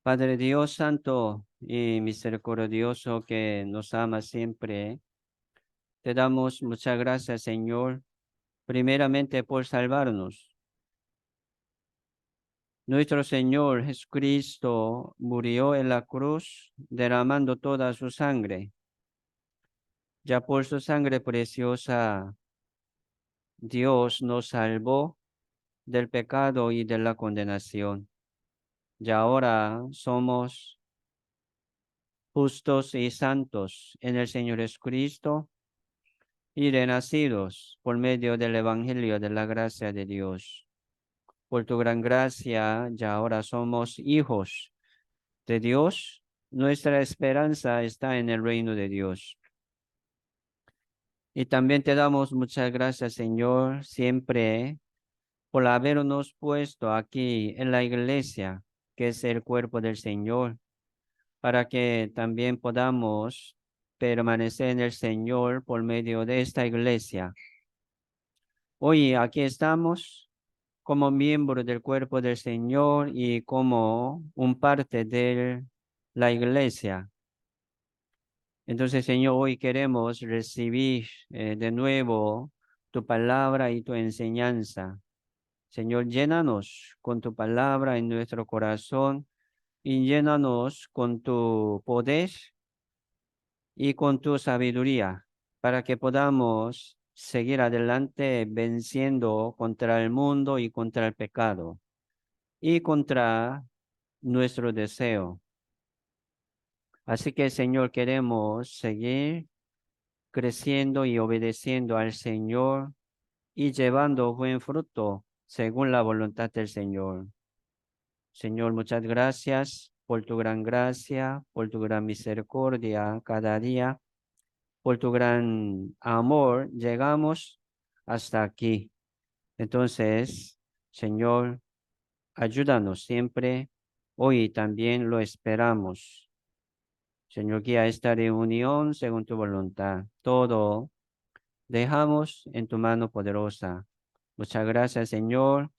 Padre Dios Santo y misericordioso que nos ama siempre, te damos muchas gracias, Señor, primeramente por salvarnos. Nuestro Señor Jesucristo murió en la cruz derramando toda su sangre. Ya por su sangre preciosa, Dios nos salvó del pecado y de la condenación. Y ahora somos justos y santos en el Señor Jesucristo y renacidos por medio del Evangelio de la gracia de Dios. Por tu gran gracia, ya ahora somos hijos de Dios. Nuestra esperanza está en el reino de Dios. Y también te damos muchas gracias, Señor, siempre por habernos puesto aquí en la iglesia, que es el cuerpo del Señor, para que también podamos permanecer en el Señor por medio de esta iglesia. Hoy aquí estamos como miembros del cuerpo del Señor y como un parte de la iglesia. Entonces, Señor, hoy queremos recibir de nuevo tu palabra y tu enseñanza. Señor, llénanos con tu palabra en nuestro corazón y llénanos con tu poder y con tu sabiduría para que podamos seguir adelante venciendo contra el mundo y contra el pecado y contra nuestro deseo. Así que, Señor, queremos seguir creciendo y obedeciendo al Señor y llevando buen fruto según la voluntad del Señor. Señor, muchas gracias por tu gran gracia, por tu gran misericordia cada día, por tu gran amor. Llegamos hasta aquí. Entonces, Señor, ayúdanos siempre. Hoy también lo esperamos. Señor, guía esta reunión según tu voluntad. Todo dejamos en tu mano poderosa. Muchas gracias, Señor.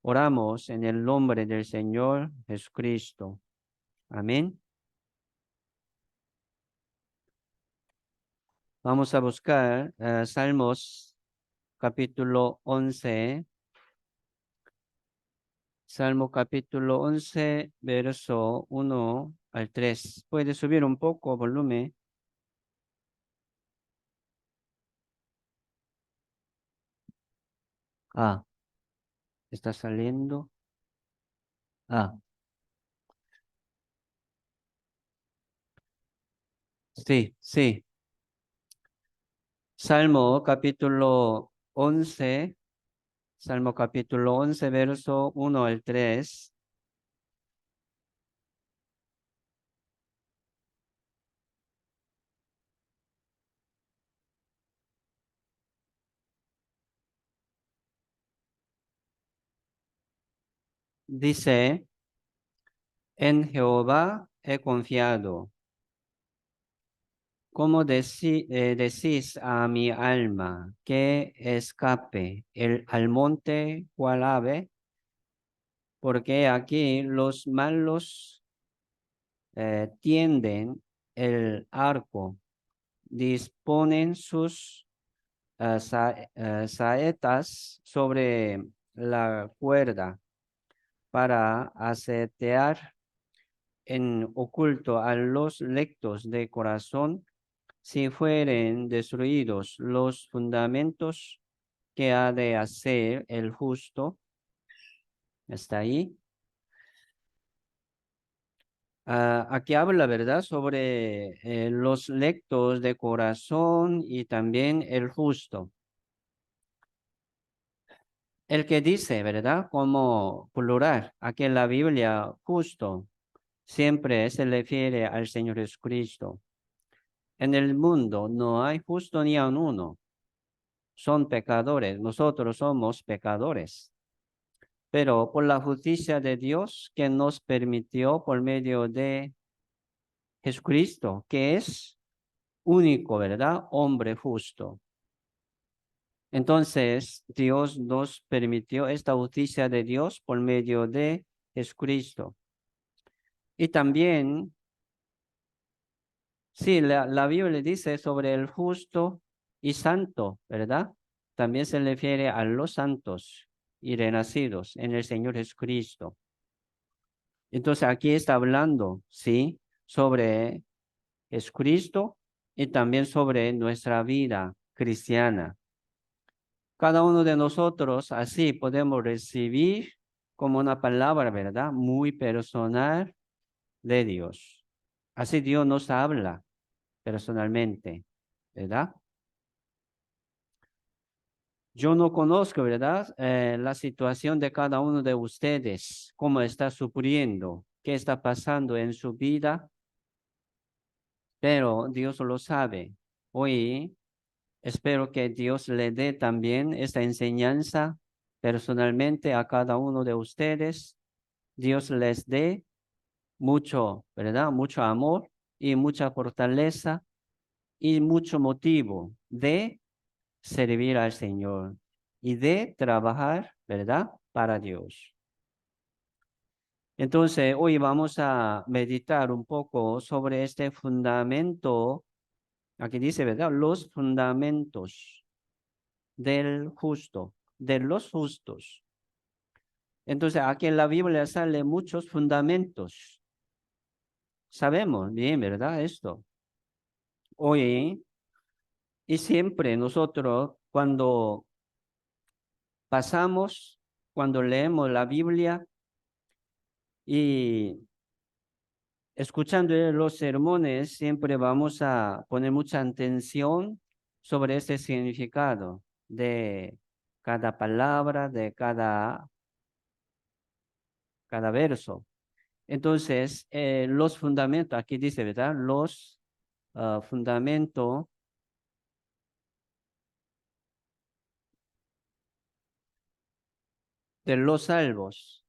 Oramos en el nombre del Señor Jesucristo. Amén. Vamos a buscar Salmos capítulo 11. Salmo capítulo 11, verso 1 al 3. Puede subir un poco volumen. Ah, está saliendo. Ah, sí, sí. Salmo capítulo 11. Salmo capítulo 11, verso 1 al 3. Dice, en Jehová he confiado. ¿Cómo decís a mi alma que escape al monte cual ave? Porque aquí los malos tienden el arco, disponen sus saetas sobre la cuerda para asetear en oculto a los lectos de corazón. Si fueren destruidos los fundamentos que ha de hacer el justo, está ahí. Aquí habla, ¿verdad?, sobre los lectos de corazón y también el justo. El que dice, ¿verdad?, como plural, aquí en la Biblia, justo, siempre se refiere al Señor Jesucristo. En el mundo no hay justo ni a uno. Son pecadores. Nosotros somos pecadores. Pero por la justicia de Dios que nos permitió por medio de Jesucristo, que es único, ¿verdad? Hombre justo. Entonces, Dios nos permitió esta justicia de Dios por medio de Jesucristo. Y también, sí, la Biblia dice sobre el justo y santo, ¿verdad? También se refiere a los santos y renacidos en el Señor Jesucristo. Entonces, aquí está hablando, ¿sí? Sobre Jesucristo y también sobre nuestra vida cristiana. Cada uno de nosotros así podemos recibir como una palabra, ¿verdad? Muy personal de Dios. Así Dios nos habla personalmente, ¿verdad? Yo no conozco, ¿verdad? La situación de cada uno de ustedes, cómo está sufriendo, qué está pasando en su vida, pero Dios lo sabe. Hoy espero que Dios le dé también esta enseñanza personalmente a cada uno de ustedes. Dios les dé mucho, ¿verdad? Mucho amor y mucha fortaleza y mucho motivo de servir al Señor y de trabajar, ¿verdad? Para Dios. Entonces, hoy vamos a meditar un poco sobre este fundamento. Aquí dice, ¿verdad? Los fundamentos del justo, de los justos. Entonces, aquí en la Biblia sale muchos fundamentos. Sabemos bien, ¿verdad? Esto. Hoy y siempre nosotros cuando pasamos, cuando leemos la Biblia y escuchando los sermones, siempre vamos a poner mucha atención sobre este significado de cada palabra, de cada verso. Entonces, los fundamentos, aquí dice, ¿verdad? Los fundamentos de los salvos,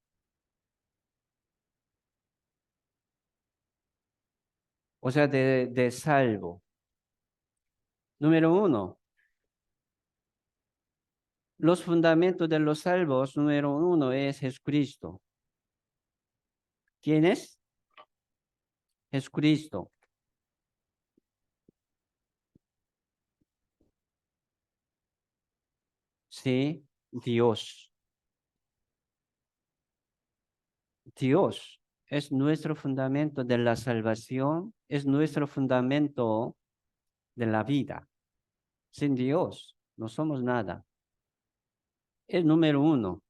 o sea, de salvo. Número uno, los fundamentos de los salvos, número uno es Jesucristo. ¿Quién es? Jesucristo. Sí, Dios. Dios es nuestro fundamento de la salvación, es nuestro fundamento de la vida. Sin Dios no somos nada. Es número uno,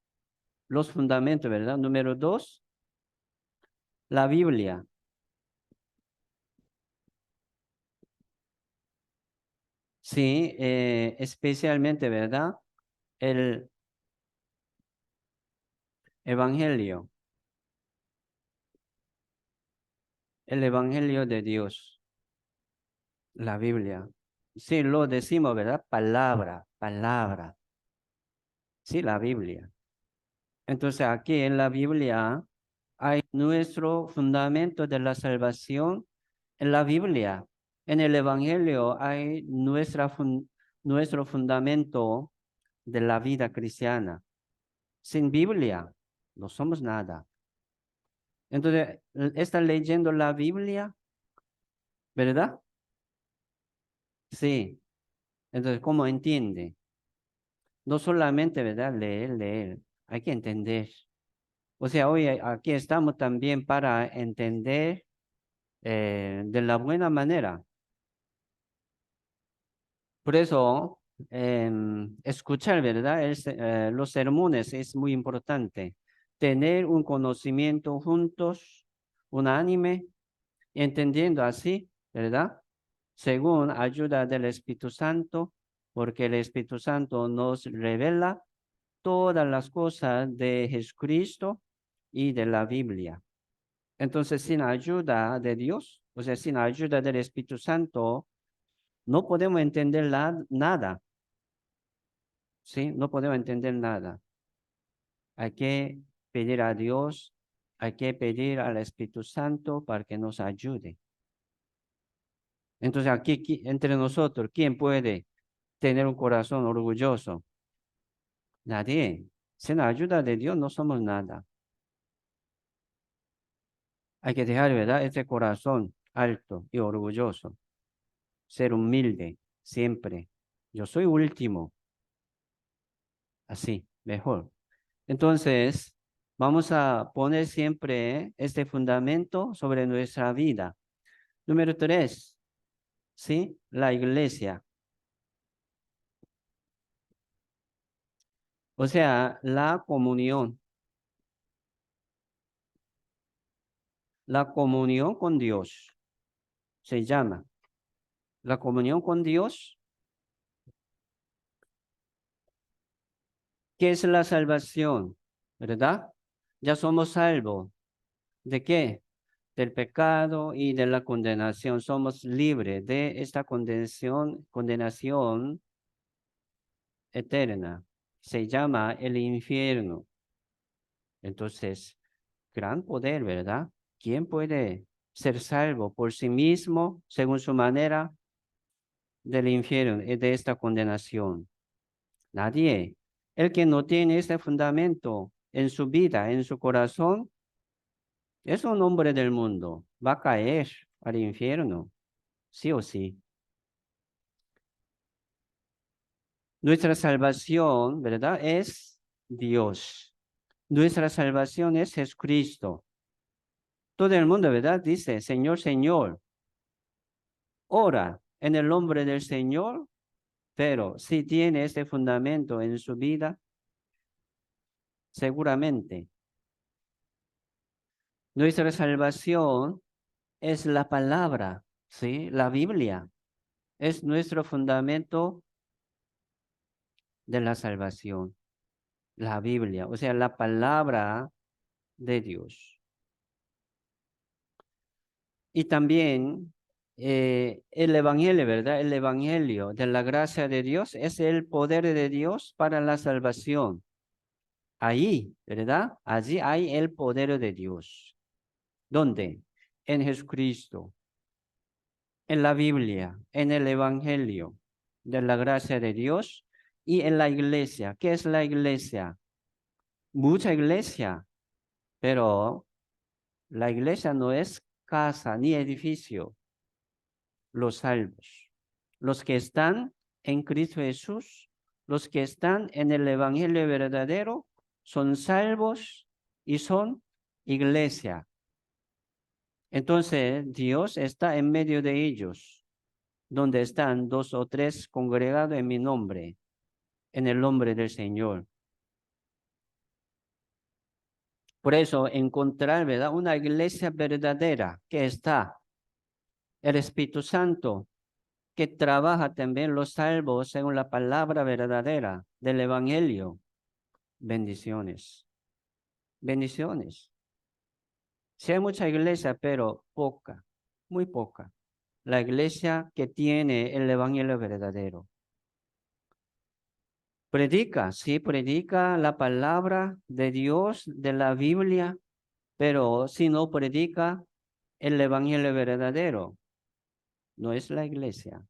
los fundamentos, ¿verdad? Número dos, la Biblia. Sí, especialmente, ¿verdad? El Evangelio, el Evangelio de Dios, la Biblia. Sí, lo decimos, ¿verdad? Palabra, palabra. Sí, la Biblia. Entonces, aquí en la Biblia hay nuestro fundamento de la salvación en la Biblia. En el Evangelio hay nuestro fundamento de la vida cristiana. Sin Biblia no somos nada. Entonces, está leyendo la Biblia, ¿verdad? Sí. Entonces, ¿cómo entiende? No solamente, ¿verdad? Leer, leer. Hay que entender. O sea, hoy aquí estamos también para entender de la buena manera. Por eso, escuchar, ¿verdad? Los sermones es muy importante. Tener un conocimiento juntos, unánime, entendiendo así, ¿verdad? Según ayuda del Espíritu Santo, porque el Espíritu Santo nos revela todas las cosas de Jesucristo y de la Biblia. Entonces, sin ayuda de Dios, o sea, sin ayuda del Espíritu Santo, no podemos entender nada, ¿sí? No podemos entender nada. Hay que pedir a Dios, hay que pedir al Espíritu Santo para que nos ayude. Entonces, aquí entre nosotros, ¿quién puede tener un corazón orgulloso? Nadie. Sin la ayuda de Dios no somos nada. Hay que dejar, ¿verdad? Este corazón alto y orgulloso. Ser humilde siempre. Yo soy último. Así, mejor. Entonces, vamos a poner siempre este fundamento sobre nuestra vida. Número 3, ¿sí? La iglesia. O sea, la comunión. La comunión con Dios se llama. La comunión con Dios. ¿Qué es la salvación? ¿Verdad? Ya somos salvos. ¿De qué? Del pecado y de la condenación. Somos libres de esta condenación eterna. Se llama el infierno. Entonces, gran poder, ¿verdad? ¿Quién puede ser salvo por sí mismo, según su manera, del infierno y de esta condenación? Nadie. El que no tiene este fundamento en su vida, en su corazón, es un hombre del mundo. Va a caer al infierno, sí o sí. Nuestra salvación, ¿verdad? Es Dios. Nuestra salvación es Jesucristo. Todo el mundo, ¿verdad? Dice, Señor, Señor. Ora en el nombre del Señor, pero si tiene este fundamento en su vida, seguramente. Nuestra salvación es la palabra, ¿sí? La Biblia es nuestro fundamento de la salvación. La Biblia, o sea, la palabra de Dios. Y también el Evangelio, ¿verdad? El Evangelio de la gracia de Dios es el poder de Dios para la salvación. Ahí, ¿verdad? Allí hay el poder de Dios. ¿Dónde? En Jesucristo, en la Biblia, en el Evangelio de la gracia de Dios y en la iglesia. ¿Qué es la iglesia? Mucha iglesia, pero la iglesia no es casa ni edificio. Los salvos, los que están en Cristo Jesús, los que están en el Evangelio verdadero, son salvos y son iglesia. Entonces, Dios está en medio de ellos, donde están 2 o 3 congregados en mi nombre, en el nombre del Señor. Por eso, encontrar, ¿verdad? Una iglesia verdadera que está el Espíritu Santo, que trabaja también los salvos según la palabra verdadera del Evangelio. Bendiciones. Bendiciones. Sí hay mucha iglesia, pero poca, muy poca. La iglesia que tiene el Evangelio verdadero. Predica, sí, predica la palabra de Dios, de la Biblia, pero si no predica el Evangelio verdadero, no es la iglesia.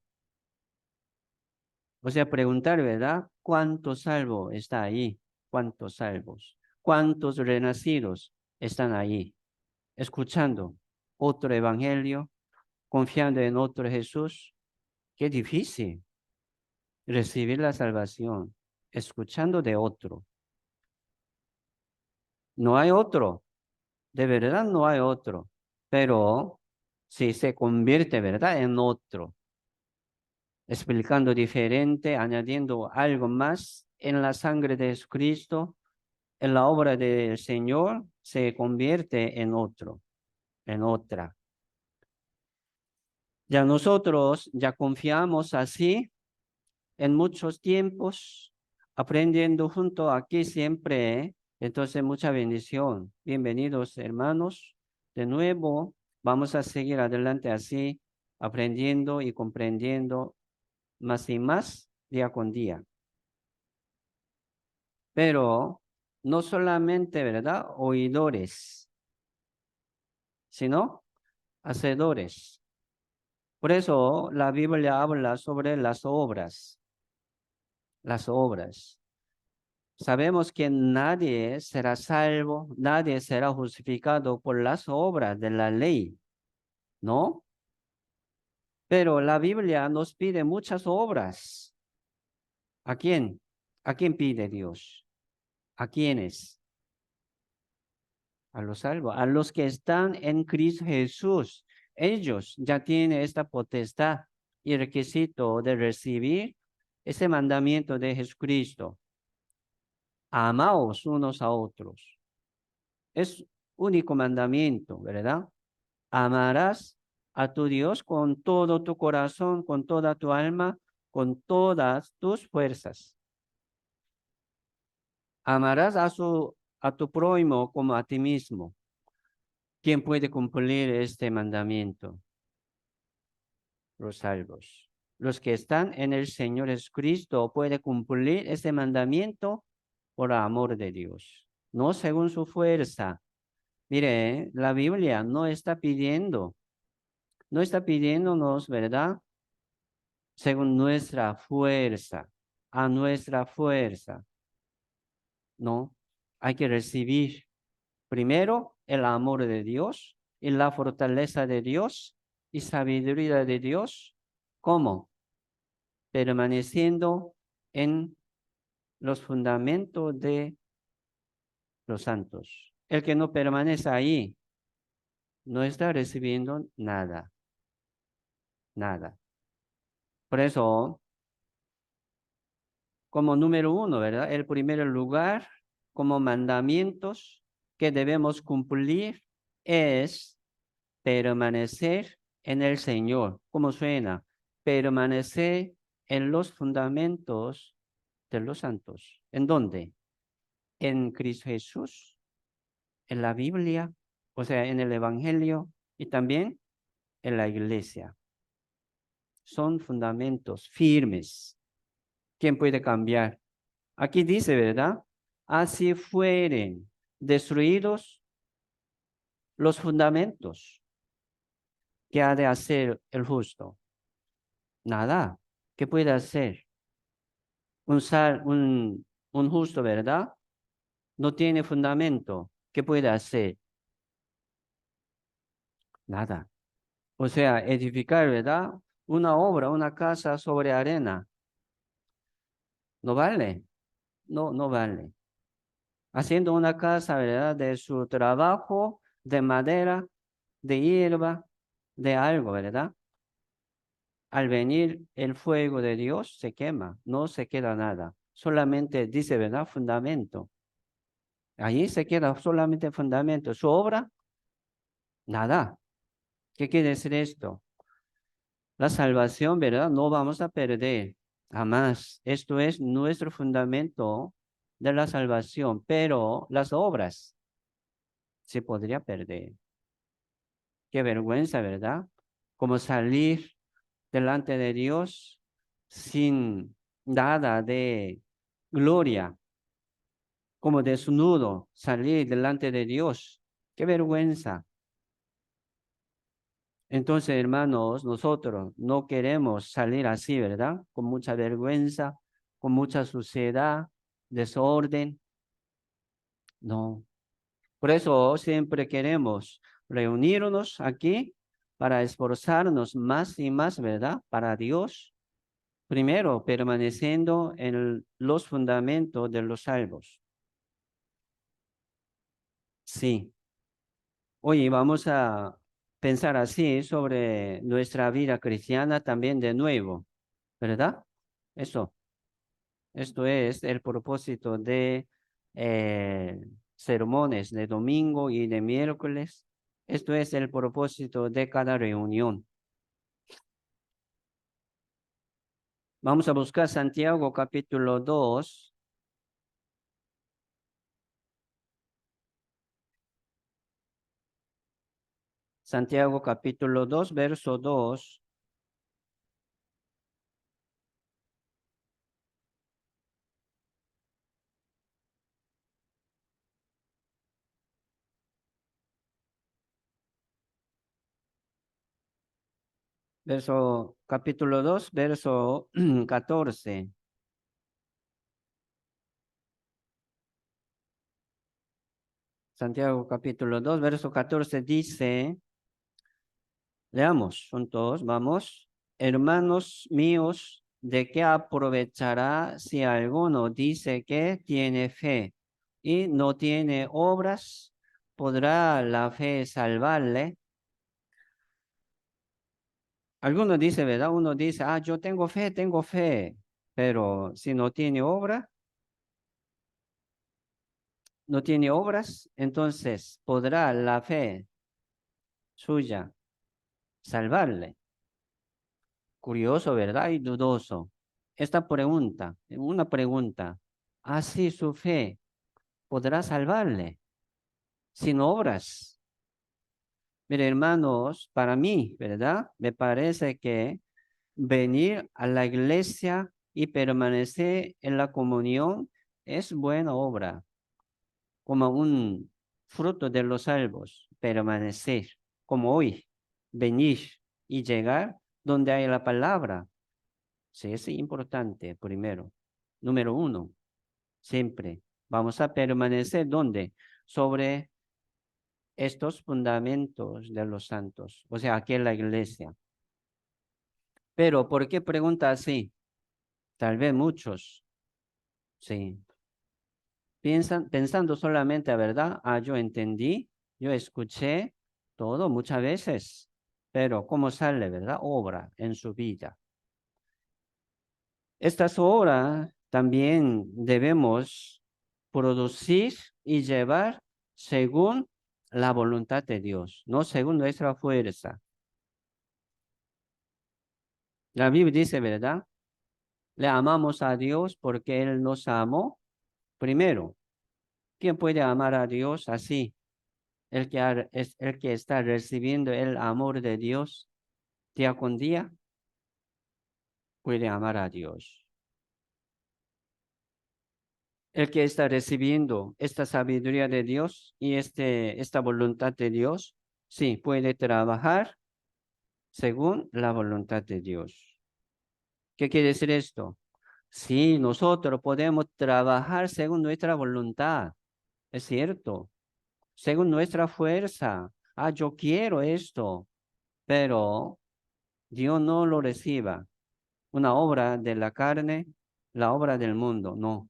O sea, preguntar, ¿verdad? ¿Cuántos salvos está ahí? ¿Cuántos salvos? ¿Cuántos renacidos están ahí? Escuchando otro evangelio, confiando en otro Jesús. Qué difícil recibir la salvación, escuchando de otro. No hay otro, de verdad no hay otro, pero si se convierte, ¿verdad? En otro, explicando diferente, añadiendo algo más en la sangre de Jesucristo, en la obra del Señor, se convierte en otro, en otra. Ya nosotros ya confiamos así en muchos tiempos, aprendiendo junto aquí siempre, ¿eh? Entonces, mucha bendición. Bienvenidos, hermanos. De nuevo, vamos a seguir adelante así, aprendiendo y comprendiendo más y más día con día. Pero no solamente, ¿verdad? Oidores, sino hacedores. Por eso la Biblia habla sobre las obras. las obras. Sabemos que nadie será salvo, nadie será justificado por las obras de la ley, ¿no? Pero la Biblia nos pide muchas obras. ¿A quién? ¿A quién pide Dios? ¿A quiénes? A los salvos, a los que están en Cristo Jesús. Ellos ya tienen esta potestad y requisito de recibir ese mandamiento de Jesucristo. Amaos unos a otros. Es único mandamiento, ¿verdad? Amarás a tu Dios con todo tu corazón, con toda tu alma, con todas tus fuerzas. Amarás a tu prójimo como a ti mismo. ¿Quién puede cumplir este mandamiento? Los salvos. Los que están en el Señor Jesucristo pueden cumplir este mandamiento por amor de Dios, no según su fuerza. Mire, la Biblia no está pidiéndonos, ¿verdad? Según nuestra fuerza, a nuestra fuerza. No, hay que recibir primero el amor de Dios y la fortaleza de Dios y sabiduría de Dios. ¿Cómo? Permaneciendo en los fundamentos de los santos. El que no permanece ahí no está recibiendo nada, nada. Por eso, como número uno, ¿verdad? El primer lugar, como mandamientos que debemos cumplir es permanecer en el Señor. ¿Cómo suena? Permanecer en los fundamentos de los santos. ¿En dónde? En Cristo Jesús, en la Biblia, o sea, en el Evangelio y también en la iglesia. Son fundamentos firmes. ¿Quién puede cambiar? Aquí dice, ¿verdad? Así fueren destruidos los fundamentos. ¿Qué ha de hacer el justo? Nada. ¿Qué puede hacer? Un justo, ¿verdad? No tiene fundamento. ¿Qué puede hacer? Nada. O sea, edificar, ¿verdad? Una obra, una casa sobre arena. No vale. No, no vale. Haciendo una casa, ¿verdad? De su trabajo, de madera, de hierba, de algo, ¿verdad? Al venir el fuego de Dios se quema, no se queda nada. Solamente dice, ¿verdad? Fundamento. Allí se queda solamente fundamento. Su obra, nada. ¿Qué quiere decir esto? La salvación, ¿verdad? No vamos a perder jamás. Esto es nuestro fundamento de la salvación, pero las obras se podría perder. Qué vergüenza, ¿verdad? Como salir delante de Dios sin nada de gloria, como desnudo, salir delante de Dios. Qué vergüenza. Entonces, hermanos, nosotros no queremos salir así, ¿verdad? Con mucha vergüenza, con mucha suciedad, desorden. No. Por eso siempre queremos reunirnos aquí para esforzarnos más y más, ¿verdad? Para Dios. Primero, permaneciendo en los fundamentos de los salvos. Sí. Hoy vamos a pensar así sobre nuestra vida cristiana también de nuevo, ¿verdad? Eso, esto es el propósito de eh, sermones de domingo y de miércoles. Esto es el propósito de cada reunión. Vamos a buscar Santiago capítulo 2. Santiago capítulo 2, verso 2. Capítulo 2, verso 14. Santiago capítulo 2, verso 14 dice, leamos juntos, vamos. Hermanos míos, ¿de qué aprovechará si alguno dice que tiene fe y no tiene obras? ¿Podrá la fe salvarle? Algunos dice, ¿verdad? Uno dice, yo tengo fe, pero si no tiene obra, no tiene obras, entonces ¿podrá la fe suya salvarle? Curioso, ¿verdad? Y dudoso. Esta pregunta, una pregunta, ¿así su fe podrá salvarle sin obras? Mire, hermanos, para mí, ¿verdad? Me parece que venir a la iglesia y permanecer en la comunión es buena obra, como un fruto de los salvos, permanecer, como hoy, venir y llegar donde hay la palabra. Sí, es importante, primero. Número uno, siempre vamos a permanecer donde sobre estos fundamentos de los santos, o sea, aquí en la iglesia. Pero, ¿por qué pregunta así? Tal vez muchos, sí, pensando solamente, ¿verdad? Yo entendí, yo escuché todo muchas veces, pero ¿cómo sale, verdad? Obra en su vida. Estas obras también debemos producir y llevar según la voluntad de Dios, no según nuestra fuerza. La Biblia dice, ¿verdad? Le amamos a Dios porque Él nos amó primero. ¿Quién puede amar a Dios así? Es el que está recibiendo el amor de Dios día con día, puede amar a Dios. El que está recibiendo esta sabiduría de Dios y esta voluntad de Dios, sí, puede trabajar según la voluntad de Dios. ¿Qué quiere decir esto? Sí, nosotros podemos trabajar según nuestra voluntad, es cierto, según nuestra fuerza. Yo quiero esto, pero Dios no lo reciba. Una obra de la carne, la obra del mundo, no.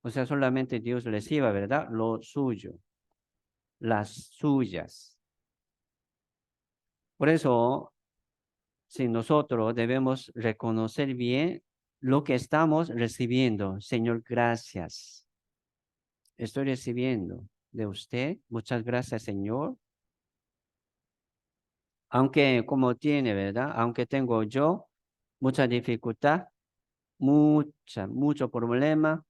O sea, solamente Dios reciba, ¿verdad? Lo suyo, las suyas. Por eso, si nosotros debemos reconocer bien lo que estamos recibiendo. Señor, gracias. Estoy recibiendo de usted. Muchas gracias, Señor. Aunque como tiene, ¿verdad? Aunque tengo yo mucha dificultad, mucho problema,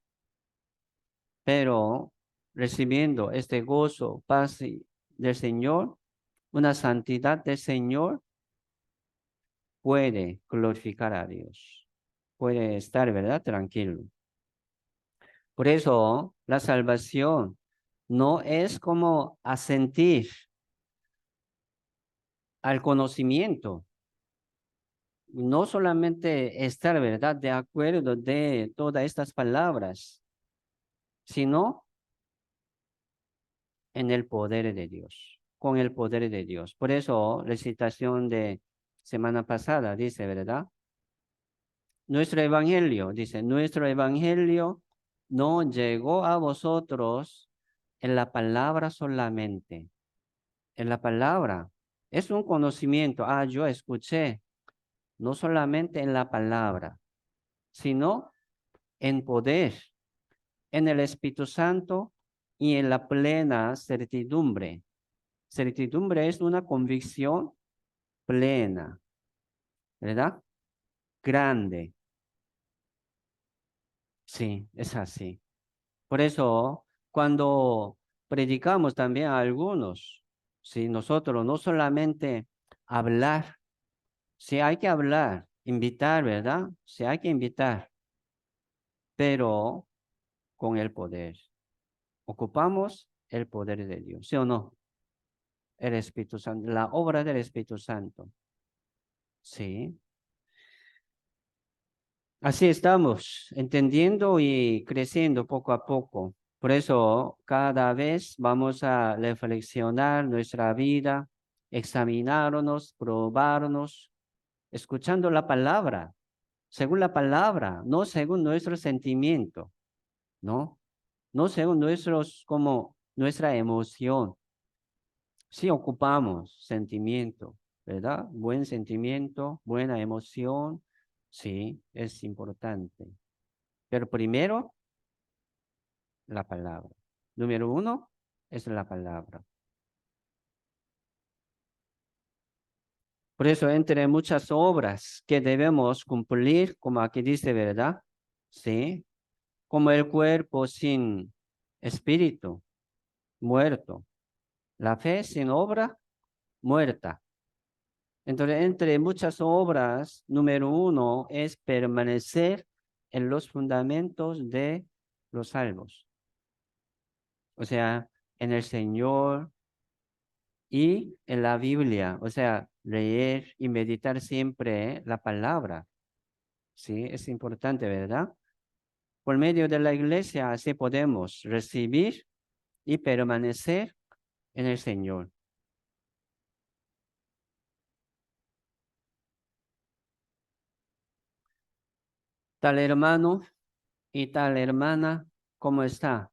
pero recibiendo este gozo, paz del Señor, una santidad del Señor, puede glorificar a Dios, puede estar, ¿verdad? Tranquilo. Por eso, la salvación no es como asentir al conocimiento, no solamente estar, ¿verdad?, de acuerdo de todas estas palabras, sino en el poder de Dios, con el poder de Dios. Por eso, la citación de semana pasada dice, ¿verdad? Nuestro evangelio, dice, nuestro evangelio no llegó a vosotros en la palabra solamente, en la palabra. Es un conocimiento. Yo escuché, no solamente en la palabra, sino en poder, en el Espíritu Santo y en la plena certidumbre. Certidumbre es una convicción plena, ¿verdad? Grande. Sí, es así. Por eso, cuando predicamos también a algunos, si nosotros no solamente hablar, si hay que hablar, invitar, ¿verdad? Si hay que invitar, pero con el poder. Ocupamos el poder de Dios, ¿sí o no? El Espíritu Santo, la obra del Espíritu Santo. Sí. Así estamos, entendiendo y creciendo poco a poco. Por eso, cada vez vamos a reflexionar nuestra vida, examinarnos, probarnos, escuchando la palabra, según la palabra, no según nuestro sentimiento, ¿no? No según como nuestra emoción. Si ocupamos sentimiento, ¿verdad? Buen sentimiento, buena emoción, sí, es importante. Pero primero, la palabra. Número uno es la palabra. Por eso, entre muchas obras que debemos cumplir, como aquí dice, ¿verdad? Sí, como el cuerpo sin espíritu, muerto. La fe sin obra, muerta. Entonces, entre muchas obras, número uno es permanecer en los fundamentos de los salvos. O sea, en el Señor y en la Biblia. O sea, leer y meditar siempre la palabra. Sí, es importante, ¿verdad? Por medio de la iglesia, así podemos recibir y permanecer en el Señor. Tal hermano y tal hermana, ¿cómo está?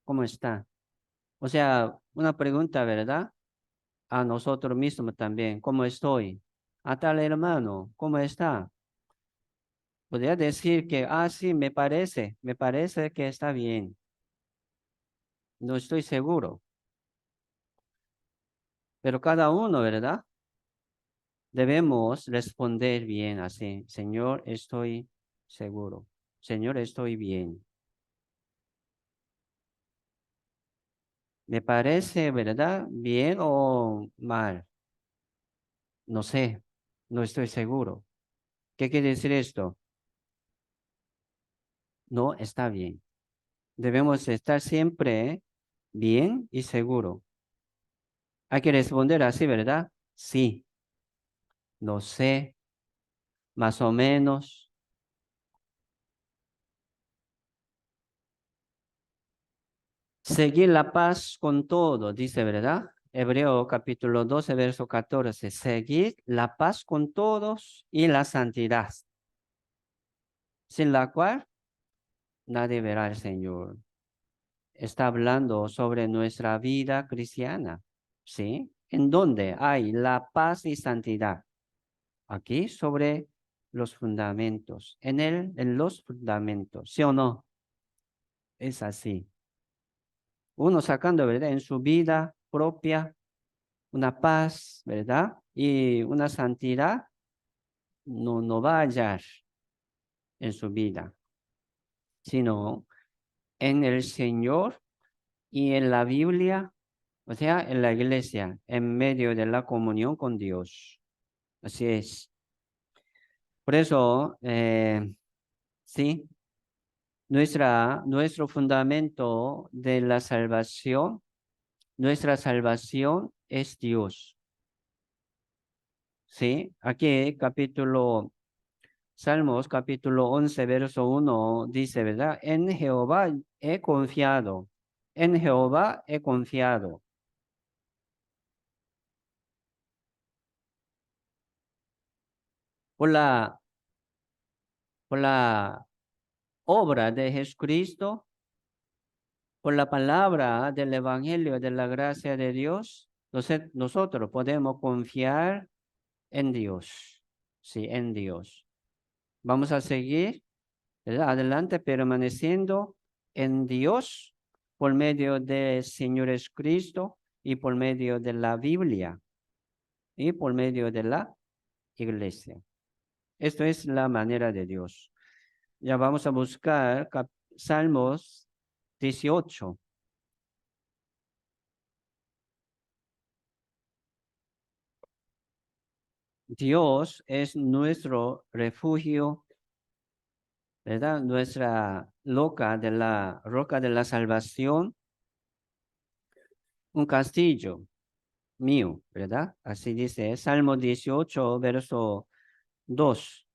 ¿Cómo está? O sea, una pregunta, ¿verdad? A nosotros mismos también, ¿cómo estoy? A tal hermano, ¿cómo está? Podría decir que, sí, me parece que está bien. No estoy seguro, pero cada uno, ¿verdad? Debemos responder bien así, Señor, estoy seguro. Señor, estoy bien. ¿Me parece, verdad, bien o mal? No sé, no estoy seguro. ¿Qué quiere decir esto? No está bien. Debemos estar siempre bien y seguro. Hay que responder así, ¿verdad? Sí, no sé, más o menos. Seguir la paz con todo, dice, ¿verdad? Hebreo capítulo 12, verso 14. Seguir la paz con todos y la santidad, sin la cual nadie verá al Señor. Está hablando sobre nuestra vida cristiana, ¿sí? En donde hay la paz y santidad. Aquí sobre los fundamentos, en los fundamentos, ¿sí o no? Es así. Uno sacando, ¿verdad? En su vida propia una paz, ¿verdad? Y una santidad no va a hallar en su vida, sino en el Señor y en la Biblia, o sea, en la iglesia, en medio de la comunión con Dios. Así es. Por eso, sí, nuestro fundamento de la salvación, nuestra salvación es Dios. Sí, aquí Salmos capítulo 11, verso 1 dice, ¿verdad? En Jehová he confiado, en Jehová he confiado. Por la, por la obra de Jesucristo, por la palabra del Evangelio de la gracia de Dios, nosotros podemos confiar en Dios. Sí, en Dios. Vamos a seguir, ¿verdad? Adelante, permaneciendo en Dios por medio de Señor Jesucristo y por medio de la Biblia y por medio de la iglesia. Esto es la manera de Dios. Ya vamos a buscar Salmos 18. Dios es nuestro refugio, ¿verdad? Nuestra roca de la salvación, un castillo mío, ¿verdad? Así dice, Salmo 18, verso 2.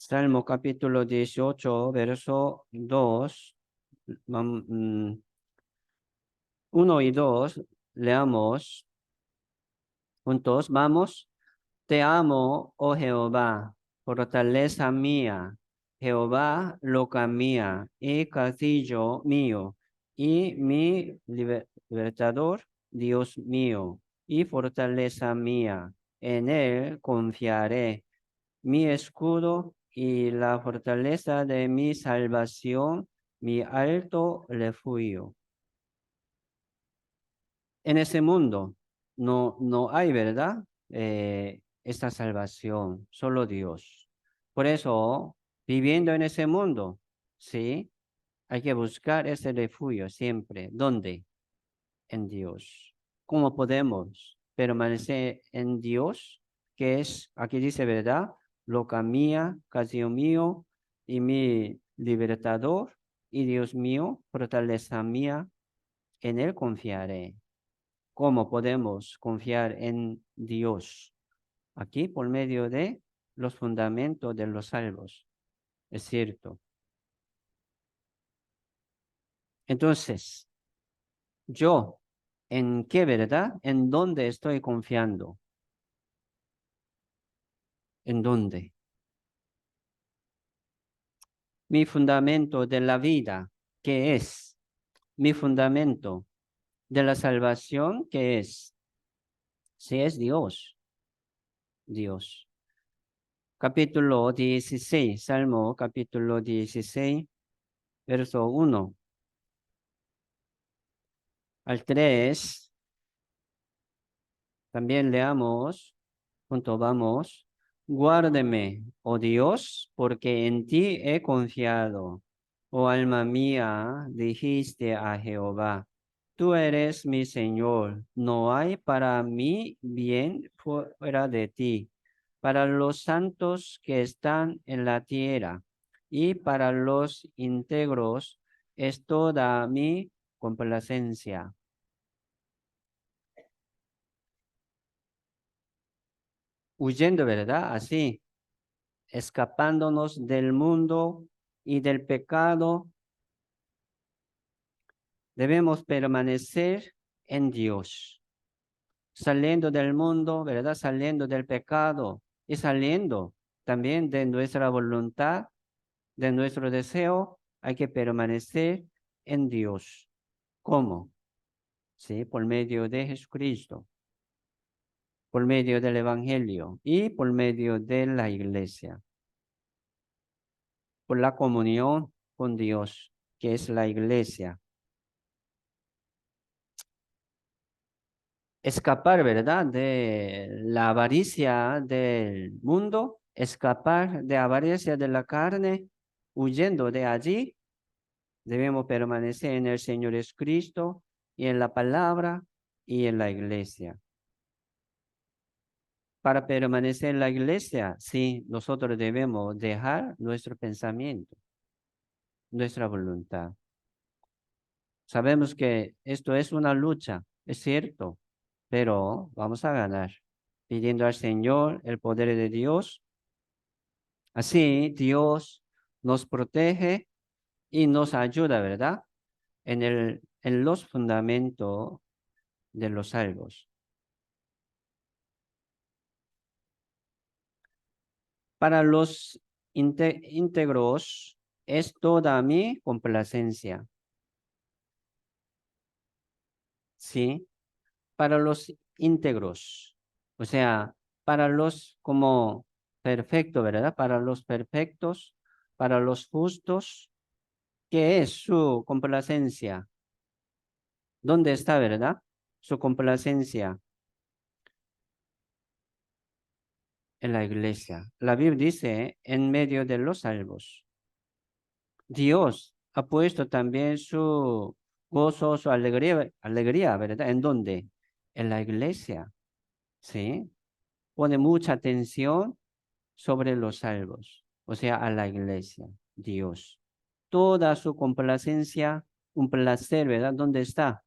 Salmo capítulo 18, verso 2, 1 y 2, leamos juntos, vamos. Te amo, oh Jehová, fortaleza mía, Jehová, roca mía, y castillo mío, y mi libertador, Dios mío, y fortaleza mía. En él confiaré, mi escudo y la fortaleza de mi salvación, mi alto refugio. En ese mundo no hay, ¿verdad? Esta salvación, solo Dios. Por eso, viviendo en ese mundo, sí, hay que buscar ese refugio siempre. ¿Dónde? En Dios. ¿Cómo podemos permanecer en Dios? Que es, aquí dice, ¿verdad? Roca mía, castillo mío y mi libertador y Dios mío, fortaleza mía, en él confiaré. ¿Cómo podemos confiar en Dios? Aquí por medio de los fundamentos de los salvos. Es cierto. Entonces, yo, ¿en qué verdad? ¿En dónde estoy confiando? ¿En dónde? Mi fundamento de la vida, ¿qué es? Mi fundamento de la salvación, ¿qué es? Si es Dios, Dios. Capítulo 16, Salmo capítulo 16, verso 1 al 3. También leamos, junto vamos. Guárdeme, oh Dios, porque en ti he confiado. Oh alma mía, dijiste a Jehová, tú eres mi Señor, no hay para mí bien fuera de ti, para los santos que están en la tierra y para los íntegros es toda mi complacencia. Huyendo, ¿verdad? Así, escapándonos del mundo y del pecado, debemos permanecer en Dios, saliendo del mundo, ¿verdad? Saliendo del pecado y saliendo también de nuestra voluntad, de nuestro deseo, hay que permanecer en Dios. ¿Cómo? Sí, por medio de Jesucristo, por medio del Evangelio y por medio de la iglesia, por la comunión con Dios, que es la iglesia. Escapar, ¿verdad? De la avaricia del mundo, escapar de avaricia de la carne, huyendo de allí, debemos permanecer en el Señor Jesucristo y en la palabra y en la iglesia. Para permanecer en la iglesia, sí, nosotros debemos dejar nuestro pensamiento, nuestra voluntad. Sabemos que esto es una lucha, es cierto, pero vamos a ganar, pidiendo al Señor el poder de Dios. Así Dios nos protege y nos ayuda, ¿verdad? En los fundamentos de los salvos. Para los íntegros es toda mi complacencia, ¿sí? Para los íntegros, o sea, para los como perfecto, ¿verdad? Para los perfectos, para los justos, ¿qué es su complacencia? ¿Dónde está, verdad? Su complacencia en la iglesia. La Biblia dice, en medio de los salvos. Dios ha puesto también su gozo, su alegría, ¿verdad? ¿En dónde? En la iglesia, ¿sí? Pone mucha atención sobre los salvos, o sea, a la iglesia, Dios. Toda su complacencia, un placer, ¿verdad? ¿Dónde está?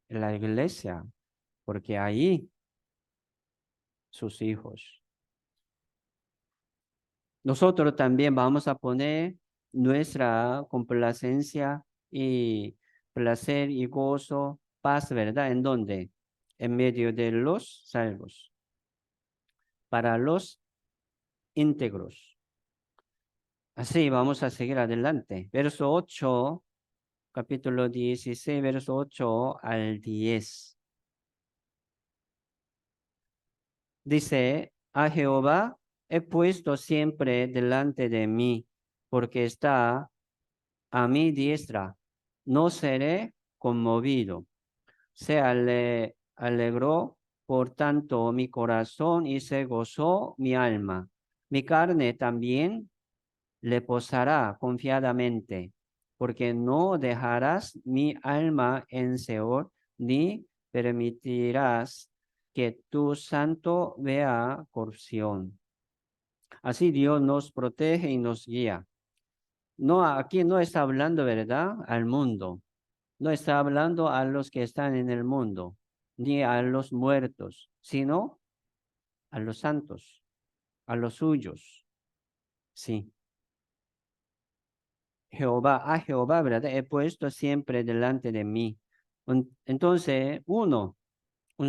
En la iglesia, porque ahí sus hijos. Nosotros también vamos a poner nuestra complacencia y placer y gozo, paz, ¿verdad? ¿En dónde? En medio de los salvos, para los íntegros. Así vamos a seguir adelante. Verso 8, capítulo 16, verso 8 al 10. Dice, a Jehová he puesto siempre delante de mí, porque está a mi diestra. No seré conmovido. Se alegró por tanto mi corazón y se gozó mi alma. Mi carne también le posará confiadamente, porque no dejarás mi alma en Seol, ni permitirás que tu santo vea corrupción. Así Dios nos protege y nos guía. No, aquí no está hablando, ¿verdad?, al mundo. No está hablando a los que están en el mundo, ni a los muertos, sino a los santos, a los suyos. Sí. Jehová, a Jehová, ¿verdad? He puesto siempre delante de mí. Entonces, un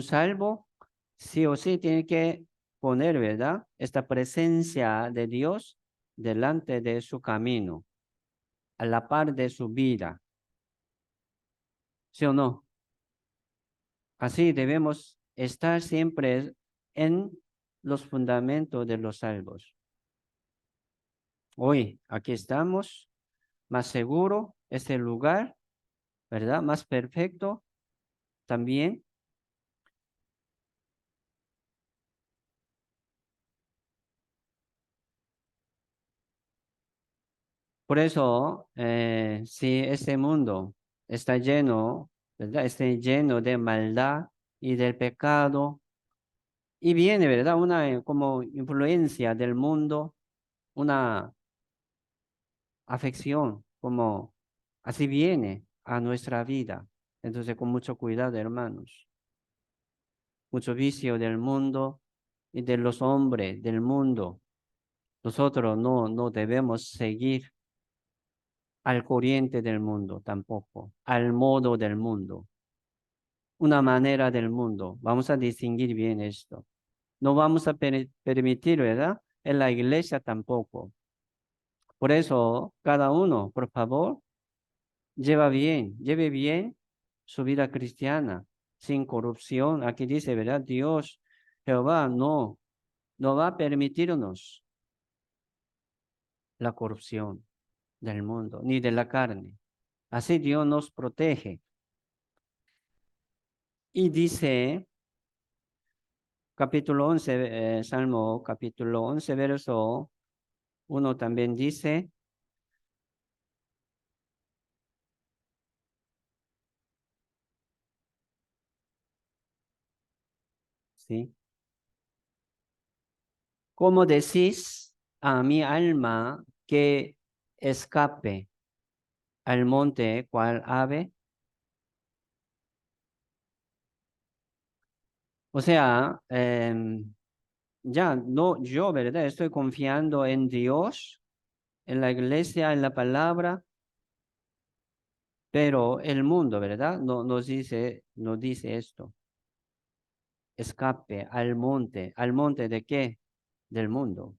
salvo, sí o sí tiene que poner, ¿verdad? Esta presencia de Dios delante de su camino, a la par de su vida. ¿Sí o no? Así debemos estar siempre en los fundamentos de los salvos. Hoy, aquí estamos, más seguro, es el lugar, ¿verdad? Más perfecto también. Por eso, si este mundo está lleno, ¿verdad? Está lleno de maldad y del pecado, y viene, ¿verdad? Una como influencia del mundo, una afección, como así viene a nuestra vida. Entonces, con mucho cuidado, hermanos, mucho vicio del mundo y de los hombres del mundo. Nosotros no debemos seguir al corriente del mundo tampoco, al modo del mundo, una manera del mundo. Vamos a distinguir bien esto. No vamos a permitir, ¿verdad? En la iglesia tampoco. Por eso, cada uno, por favor, lleve bien su vida cristiana, sin corrupción. Aquí dice, ¿verdad? Dios, Jehová, no va a permitirnos la corrupción del mundo, ni de la carne. Así Dios nos protege. Y dice, capítulo 11, Salmo capítulo 11, verso 1 también dice, ¿sí? ¿Cómo decís a mi alma que escape al monte cual ave? O sea, ya no, yo, ¿verdad? Estoy confiando en Dios, en la iglesia, en la palabra, pero el mundo, ¿verdad? No, nos dice esto. Escape ¿al monte de qué? Del mundo.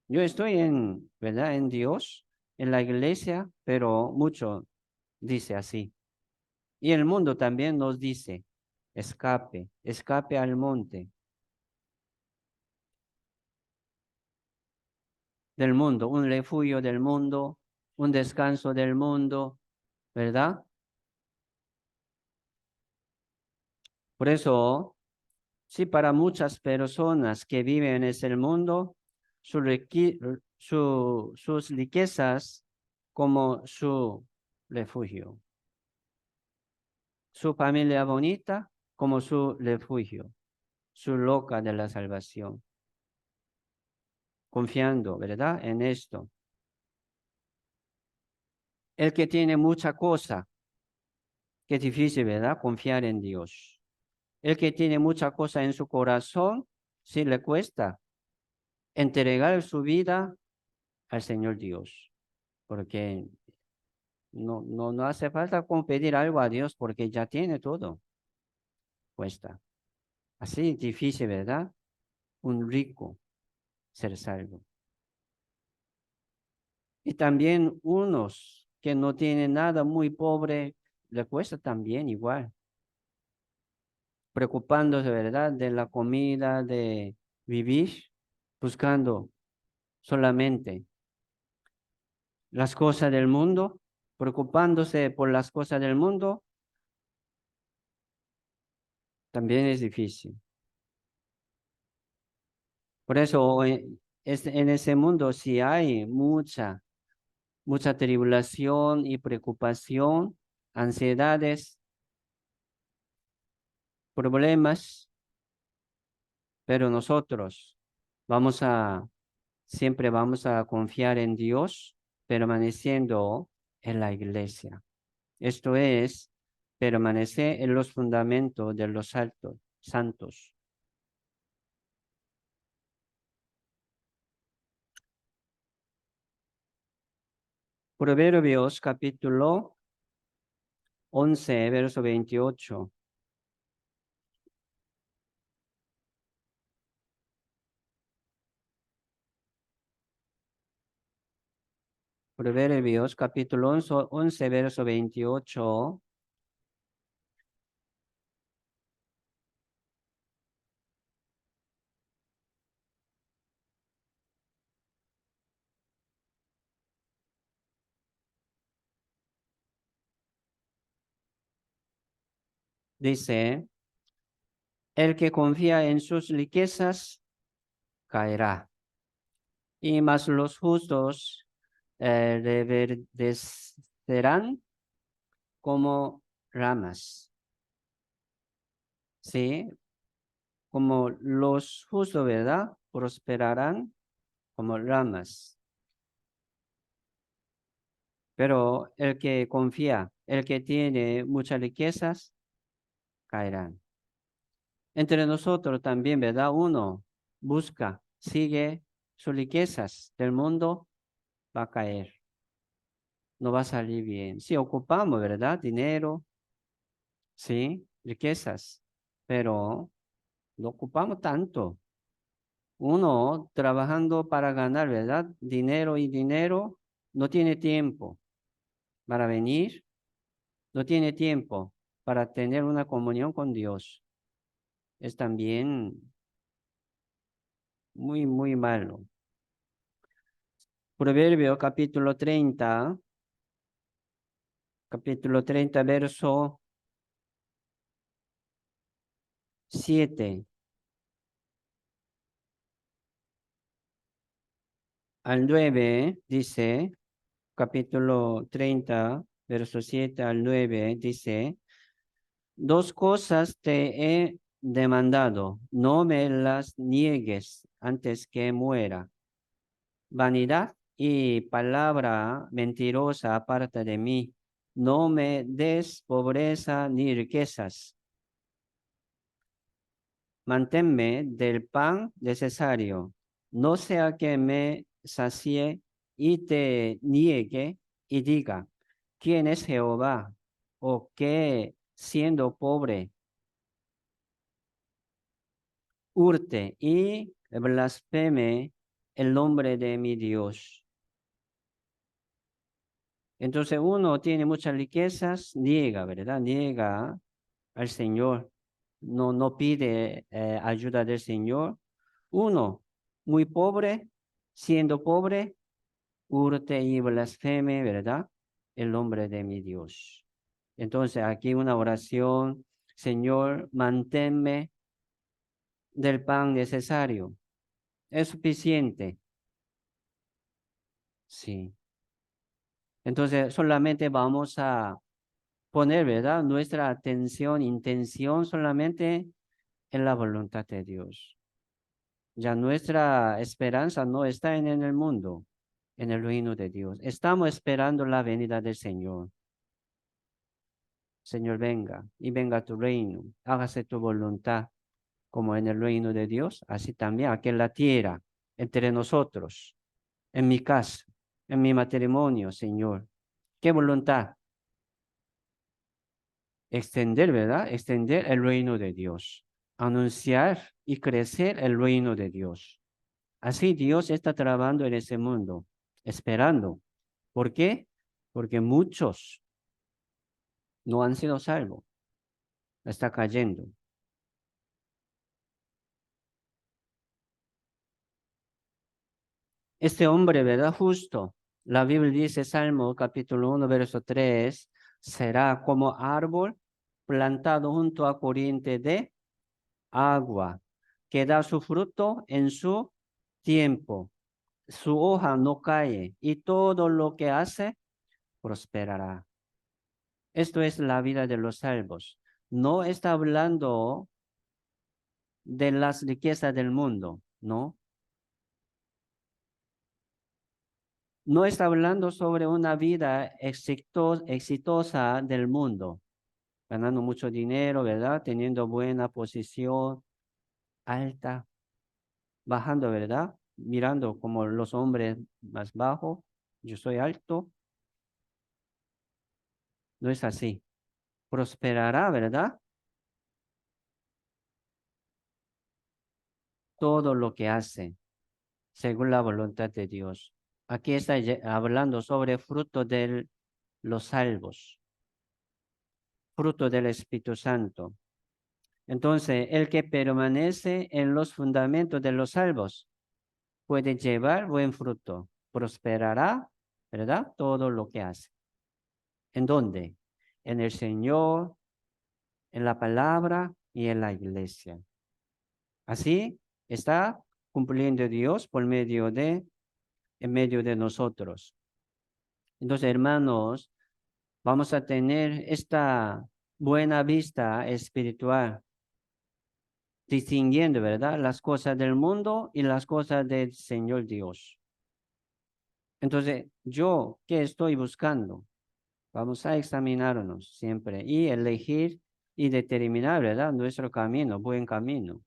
Yo estoy en, ¿verdad? En Dios, en la iglesia, pero mucho dice así. Y el mundo también nos dice, escape al monte del mundo, un refugio del mundo, un descanso del mundo, ¿verdad? Por eso, sí, para muchas personas que viven en ese mundo, sus riquezas como su refugio, su familia bonita como su refugio, su loca de la salvación, confiando, ¿verdad? En esto. El que tiene mucha cosa, que es difícil, ¿verdad? Confiar en Dios. El que tiene mucha cosa en su corazón, sí le cuesta entregar su vida al Señor Dios, porque no hace falta como pedir algo a Dios porque ya tiene todo. Cuesta. Así difícil, ¿verdad? Un rico ser salvo. Y también unos que no tienen nada, muy pobre, le cuesta también igual, preocupándose, ¿verdad? De la comida, de vivir, buscando solamente las cosas del mundo, preocupándose por las cosas del mundo, también es difícil. Por eso, en ese mundo sí hay mucha tribulación y preocupación, ansiedades, problemas, pero nosotros vamos a, siempre vamos a confiar en Dios, permaneciendo en la iglesia. Esto es, permanecer en los fundamentos de los altos, santos. Proverbios capítulo 11, verso 28. Proverbios capítulo 11, verso 28. Dice, el que confía en sus riquezas caerá, y más los justos reverdecerán como ramas. ¿Sí? Como los justos, ¿verdad? Prosperarán como ramas. Pero el que confía, el que tiene muchas riquezas, caerán. Entre nosotros también, ¿verdad? Uno busca, sigue sus riquezas del mundo, va a caer, no va a salir bien. Si ocupamos, ¿verdad? Dinero, sí, riquezas, pero no ocupamos tanto. Uno trabajando para ganar, ¿verdad? Dinero y dinero, no tiene tiempo para venir, no tiene tiempo para tener una comunión con Dios. Es también muy malo. Proverbio capítulo 30, verso 7 al 9, dice, capítulo 30, verso 7 al 9, dice, dos cosas te he demandado, no me las niegues antes que muera. Vanidad y palabra mentirosa aparte de mí. No me des pobreza ni riquezas. Manténme del pan necesario. No sea que me sacie y te niegue y diga, ¿quién es Jehová? O que siendo pobre hurte y blasfeme el nombre de mi Dios. Entonces uno tiene muchas riquezas, niega, ¿verdad? Niega al Señor, no pide ayuda del Señor. Uno, muy pobre, siendo pobre, hurte y blasfeme, ¿verdad? El nombre de mi Dios. Entonces aquí una oración, Señor, manténme del pan necesario. ¿Es suficiente? Sí. Entonces solamente vamos a poner, ¿verdad? Nuestra atención, intención solamente en la voluntad de Dios. Ya nuestra esperanza no está en el mundo, en el reino de Dios. Estamos esperando la venida del Señor. Señor, venga y venga tu reino. Hágase tu voluntad como en el reino de Dios, así también aquí en la tierra, entre nosotros. en mi casa, en mi matrimonio, Señor. ¿Qué voluntad? Extender, ¿verdad? Extender el reino de Dios. Anunciar y crecer el reino de Dios. Así Dios está trabajando en ese mundo, esperando. ¿Por qué? Porque muchos no han sido salvos. Está cayendo. Este hombre, ¿verdad? Justo. La Biblia dice, Salmo capítulo 1, verso 3, será como árbol plantado junto a corriente de agua, que da su fruto en su tiempo. Su hoja no cae y todo lo que hace prosperará. Esto es la vida de los salvos. No está hablando de las riquezas del mundo, ¿no? No está hablando sobre una vida exitosa del mundo, ganando mucho dinero, ¿verdad? Teniendo buena posición, alta, bajando, ¿verdad? Mirando como los hombres más bajos, yo soy alto, no es así. Prosperará, ¿verdad? Todo lo que hace, según la voluntad de Dios. Aquí está hablando sobre fruto de los salvos, fruto del Espíritu Santo. Entonces, el que permanece en los fundamentos de los salvos puede llevar buen fruto, prosperará, ¿verdad? Todo lo que hace. ¿En dónde? En el Señor, en la palabra y en la iglesia. Así está cumpliendo Dios en medio de nosotros. Entonces, hermanos, vamos a tener esta buena vista espiritual, distinguiendo, ¿verdad? Las cosas del mundo y las cosas del Señor Dios. Entonces, yo, ¿qué estoy buscando? Vamos a examinarnos siempre y elegir y determinar, ¿verdad? Nuestro camino, buen camino.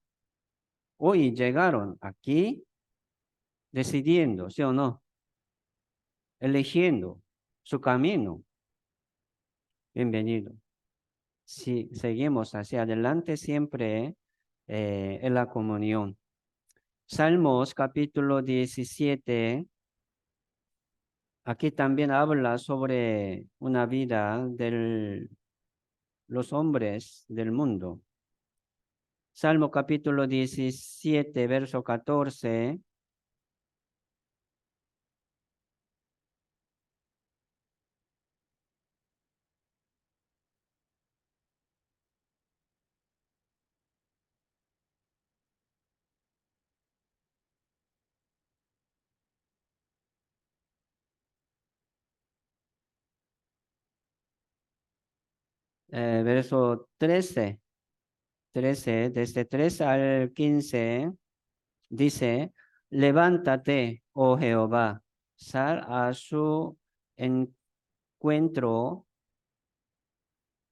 Hoy llegaron aquí decidiendo, ¿sí o no? Eligiendo su camino. Bienvenido. Si seguimos hacia adelante siempre en la comunión. Salmos capítulo 17. Aquí también habla sobre una vida de los hombres del mundo. Salmo capítulo 17, verso 14. Verso 13. 13, desde 3 al 15, dice, levántate, oh Jehová, sal a su encuentro,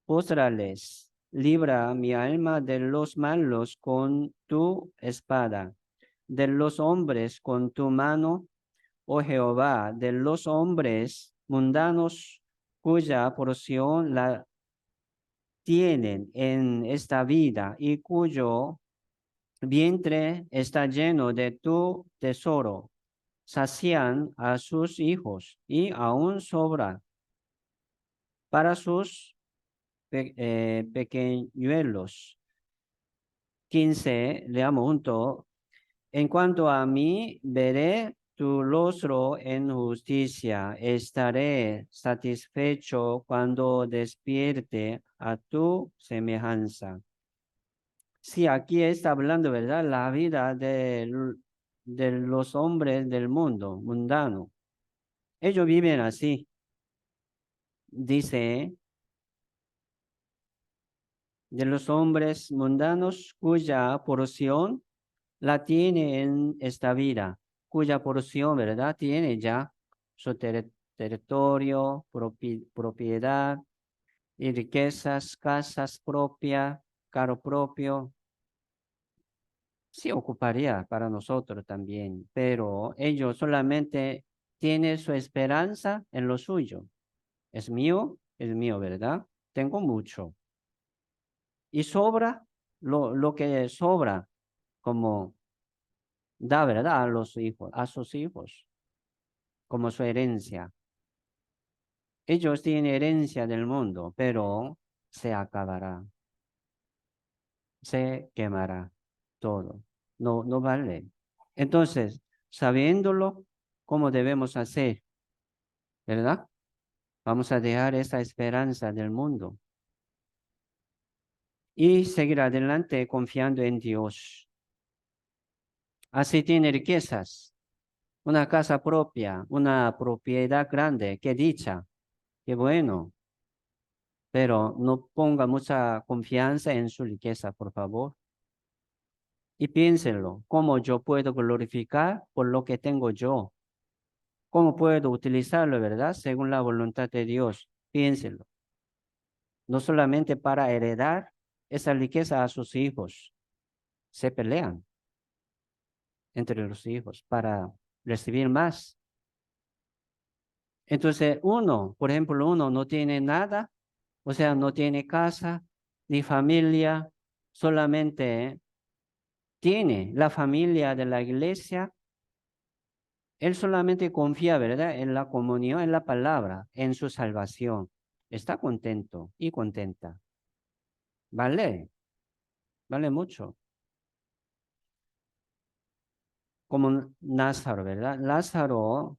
póstrales, libra mi alma de los malos con tu espada, de los hombres con tu mano, oh Jehová, de los hombres mundanos cuya porción la tienen en esta vida y cuyo vientre está lleno de tu tesoro. Sacian a sus hijos y aún sobra para sus pequeñuelos. 15, leamos junto. En cuanto a mí, veré tu rostro en justicia. Estaré satisfecho cuando despierte a tu semejanza. Sí, aquí está hablando, ¿verdad? La vida de los hombres del mundo, mundano. Ellos viven así. Dice, de los hombres mundanos cuya porción la tiene en esta vida, cuya porción, ¿verdad? Tiene ya su territorio, propiedad y riquezas, casas propias, carro propio. sí ocuparía para nosotros también, pero ellos solamente tienen su esperanza en lo suyo. Es mío, ¿verdad? Tengo mucho. Y sobra lo que sobra, como da, ¿verdad? A los hijos, a sus hijos, como su herencia. Ellos tienen herencia del mundo, pero se acabará, se quemará todo. No, no vale. Entonces, sabiéndolo, ¿cómo debemos hacer? ¿Verdad? Vamos a dejar esa esperanza del mundo y seguir adelante confiando en Dios. Así tiene riquezas, una casa propia, una propiedad grande, qué dicha, qué bueno, pero no ponga mucha confianza en su riqueza, por favor. Y piénsenlo, ¿cómo yo puedo glorificar por lo que tengo yo? ¿Cómo puedo utilizarlo, verdad? Según la voluntad de Dios. Piénsenlo. No solamente para heredar esa riqueza a sus hijos. Se pelean entre los hijos para recibir más. Entonces, uno, por ejemplo, uno no tiene nada, o sea, no tiene casa ni familia, solamente tiene la familia de la iglesia. Él solamente confía, ¿verdad? En la comunión, en la palabra, en su salvación. Está contento y contenta. Vale, vale mucho. Como Lázaro, ¿verdad? Lázaro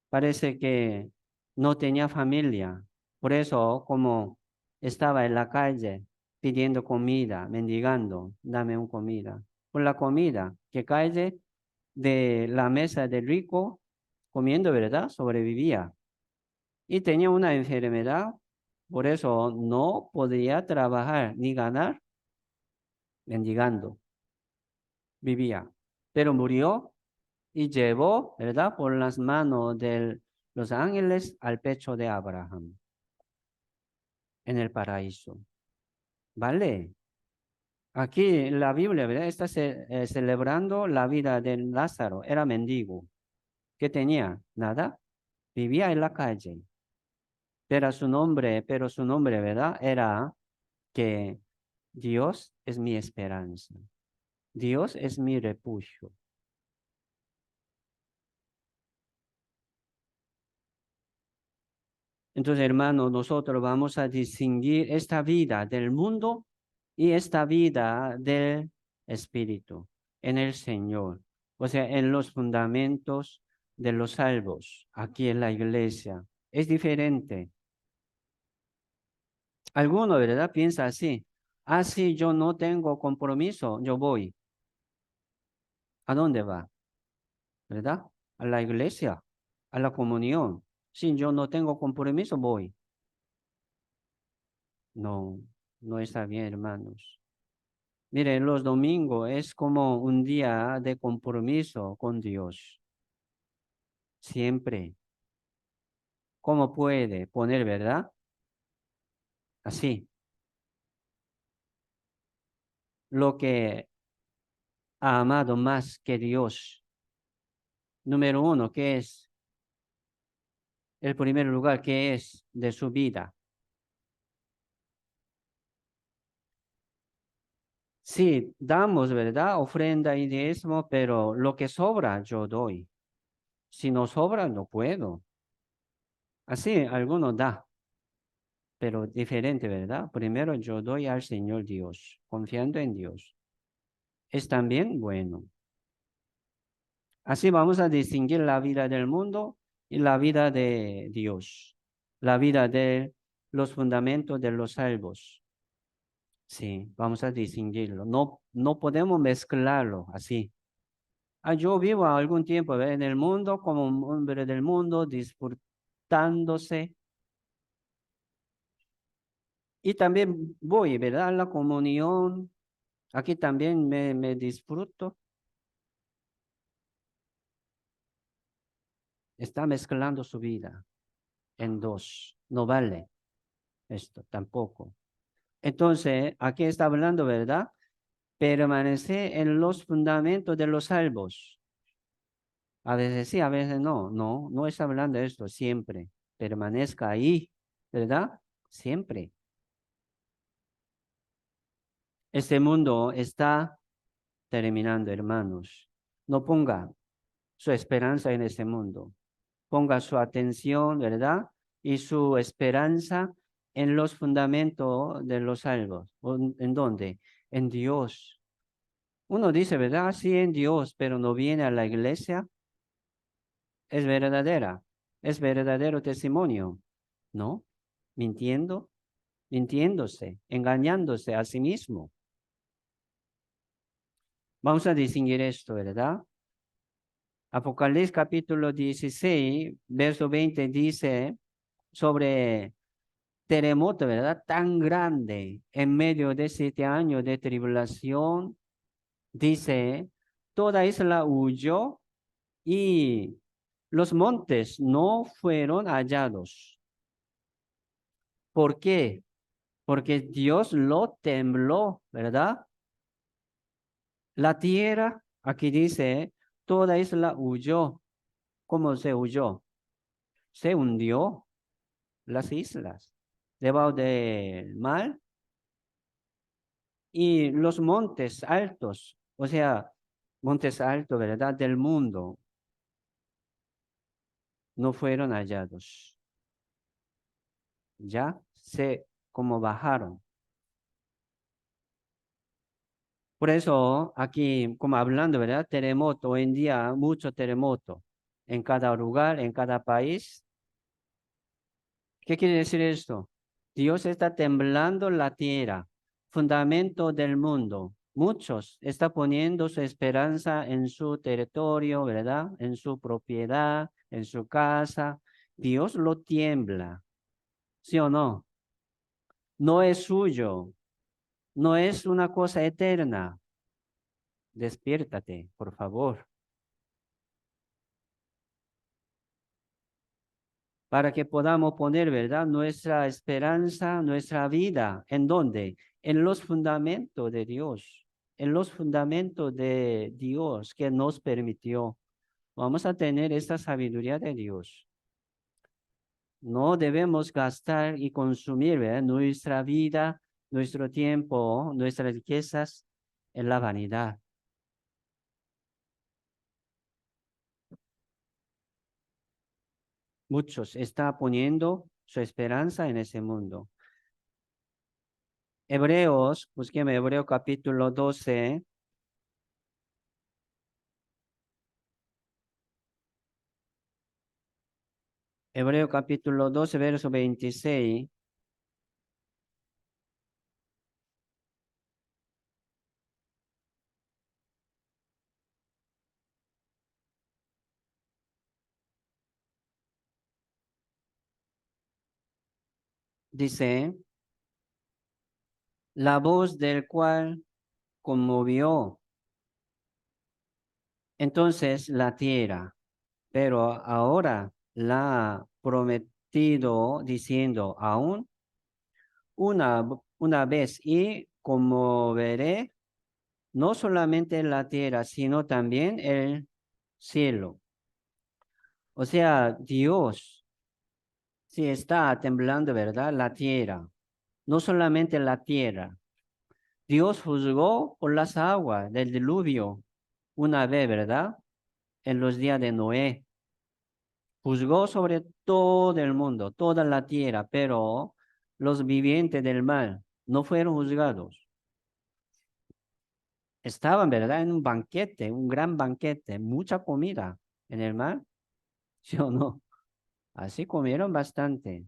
parece que no tenía familia. Por eso, como estaba en la calle pidiendo comida, mendigando, dame una comida. Por la comida que cae de la mesa del rico, comiendo, ¿verdad? Sobrevivía. Y tenía una enfermedad, por eso no podía trabajar ni ganar mendigando. Vivía. Pero murió y llevó, ¿verdad? Por las manos de los ángeles al pecho de Abraham en el paraíso. ¿Vale? Aquí en la Biblia, ¿verdad? Está celebrando la vida de Lázaro. Era mendigo. ¿Qué tenía? Nada. Vivía en la calle. Pero su nombre, ¿verdad? Era que Dios es mi esperanza. Dios es mi refugio. Entonces, hermanos, nosotros vamos a distinguir esta vida del mundo y esta vida del Espíritu en el Señor. O sea, en los fundamentos de los salvos, aquí en la iglesia. Es diferente. Alguno, ¿verdad? Piensa así. Ah, sí, yo no tengo compromiso, yo voy. ¿A dónde va? ¿Verdad? A la iglesia, a la comunión. Si yo no tengo compromiso, voy. No, no está bien, hermanos. Miren, los domingos es como un día de compromiso con Dios. Siempre. ¿Cómo puede poner, verdad? Así. Lo que ha amado más que Dios. Número uno, que es el primer lugar, que es de su vida. Sí, damos, ¿verdad? Ofrenda y diezmo, pero lo que sobra yo doy. Si no sobra, no puedo. Así, algunos da, pero diferente, ¿verdad? Primero yo doy al Señor Dios, confiando en Dios. Es también bueno. Así vamos a distinguir la vida del mundo y la vida de Dios, la vida de los fundamentos de los salvos. Sí, vamos a distinguirlo. No, no podemos mezclarlo así. Ah, yo vivo algún tiempo, ¿ve? En el mundo como un hombre del mundo, disfrutándose. Y también voy, ¿verdad? A la comunión. Aquí también me disfruto. Está mezclando su vida en dos. No vale esto tampoco. Entonces, aquí está hablando, ¿verdad? permanece en los fundamentos de los salvos. A veces sí, a veces no. No, no está hablando de esto, siempre. Permanezca ahí, ¿verdad? Siempre. Este mundo está terminando, hermanos. No ponga su esperanza en este mundo. Ponga su atención, ¿verdad? Y su esperanza en los fundamentos de los salvos. ¿En dónde? En Dios. Uno dice, ¿verdad? Sí, en Dios, pero no viene a la iglesia. Es verdadera. Es verdadero testimonio. ¿No? Mintiendo, mintiéndose, engañándose a sí mismo. Vamos a distinguir esto, ¿verdad? Apocalipsis capítulo 16, verso 20 dice sobre terremoto, ¿verdad? Tan grande en medio de 7 años de tribulación. Dice, toda isla huyó y los montes no fueron hallados. ¿Por qué? Porque Dios lo tembló, ¿verdad? La tierra, aquí dice, toda isla huyó. ¿Cómo se huyó? Se hundió las islas debajo del mar y los montes altos, o sea, montes altos, ¿verdad? Del mundo, no fueron hallados. Ya sé cómo bajaron. Por eso, aquí, como hablando, ¿verdad? Terremoto, hoy en día, mucho terremoto en cada lugar, en cada país. ¿Qué quiere decir esto? Dios está temblando la tierra, fundamento del mundo. Muchos están poniendo su esperanza en su territorio, ¿verdad? En su propiedad, en su casa. Dios lo tiembla, ¿sí o no? No es suyo, no es una cosa eterna. Despiértate, por favor, para que podamos poner, ¿verdad? Nuestra esperanza, nuestra vida, ¿en dónde? En los fundamentos de Dios, en los fundamentos de Dios que nos permitió. Vamos a tener esta sabiduría de Dios. No debemos gastar y consumir, ¿verdad? Nuestra vida, nuestro tiempo, nuestras riquezas en la vanidad. Muchos están poniendo su esperanza en ese mundo. Hebreos, busquemos Hebreo capítulo 12. Hebreo capítulo 12, verso 26. Dice, la voz del cual conmovió entonces la tierra, pero ahora la ha prometido diciendo aún una vez y conmoveré no solamente la tierra, sino también el cielo. O sea, Dios sí está temblando, ¿verdad? La tierra, no solamente la tierra. Dios juzgó por las aguas del diluvio una vez, ¿verdad? En los días de Noé. Juzgó sobre todo el mundo, toda la tierra, pero los vivientes del mar no fueron juzgados. Estaban, ¿verdad? En un banquete, un gran banquete, mucha comida en el mar, ¿sí o no? Así comieron bastante.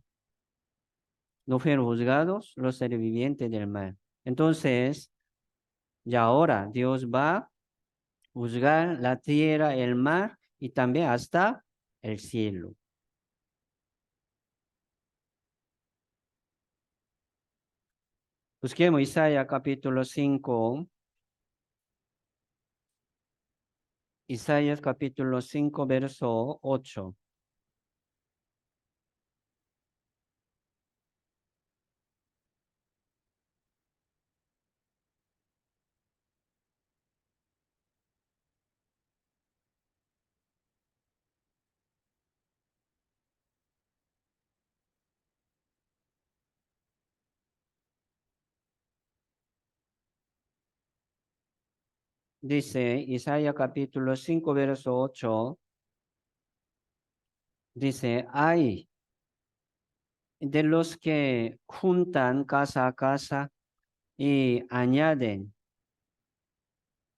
No fueron juzgados los sobrevivientes del mar. Entonces, ya ahora Dios va a juzgar la tierra, el mar y también hasta el cielo. Busquemos Isaías capítulo 5. Isaías capítulo 5, verso 8. dice Isaías capítulo 5, verso 8, dice, ay de los que juntan casa a casa y añaden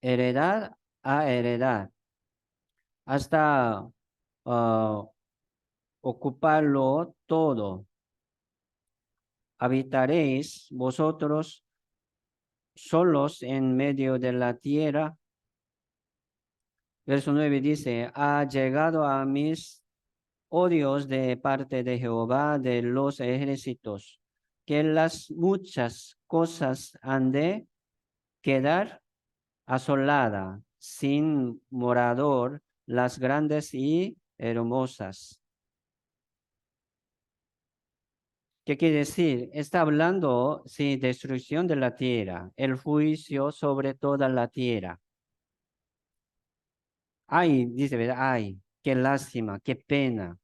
heredad a heredad hasta ocuparlo todo. Habitaréis vosotros solos en medio de la tierra. Verso 9 dice, ha llegado a mis odios de parte de Jehová de los ejércitos, que las muchas cosas han de quedar asolada, sin morador, las grandes y hermosas. ¿Qué quiere decir? Está hablando, sí, destrucción de la tierra, el juicio sobre toda la tierra. Ay, dice, ¿verdad? Ay, qué lástima, qué pena.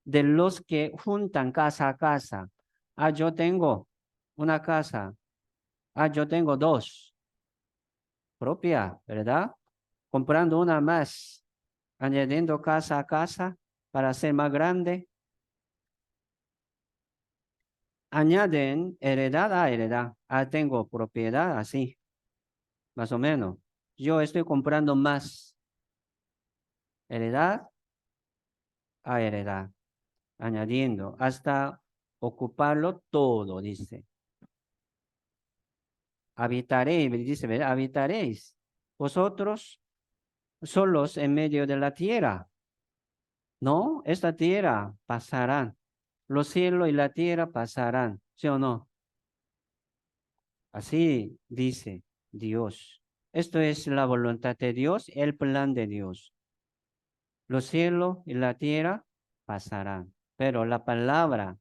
De los que juntan casa a casa. Ah, yo tengo una casa. Ah, yo tengo dos propia, ¿verdad? Comprando una más, añadiendo casa a casa para ser más grande. Añaden heredad a heredad. Ah, tengo propiedad así, más o menos. Yo estoy comprando más heredad a heredad, añadiendo hasta ocuparlo todo, dice. Habitaréis, dice, ¿verdad? Habitaréis vosotros solos en medio de la tierra. No, esta tierra pasarán. Los cielos y la tierra pasarán, ¿sí o no? Así dice Dios. Esto es la voluntad de Dios, el plan de Dios. Los cielos y la tierra pasarán, pero la palabra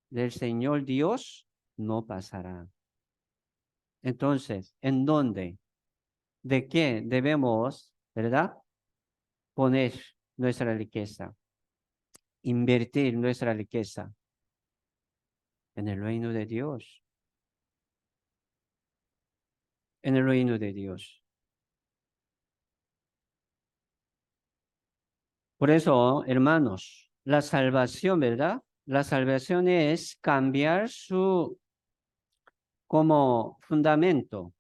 del Señor Dios no pasará. Entonces, ¿en dónde? ¿De qué debemos, verdad? Poner nuestra riqueza, invertir nuestra riqueza en el reino de Dios, en el reino de Dios. Por eso, hermanos, la salvación, ¿verdad? La salvación es cambiar su como fundamento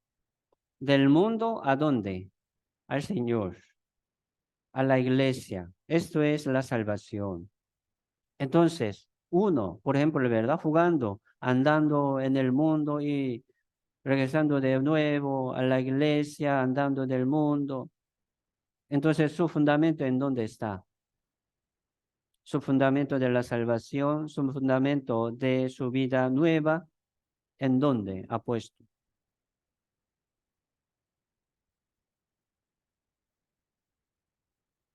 del mundo a dónde? Al Señor, a la iglesia. Esto es la salvación. Entonces, uno, por ejemplo, ¿verdad? Jugando, andando en el mundo y regresando de nuevo a la iglesia, andando del mundo. Entonces, su fundamento, ¿en dónde está? Su fundamento de la salvación, su fundamento de su vida nueva, ¿en dónde ha puesto?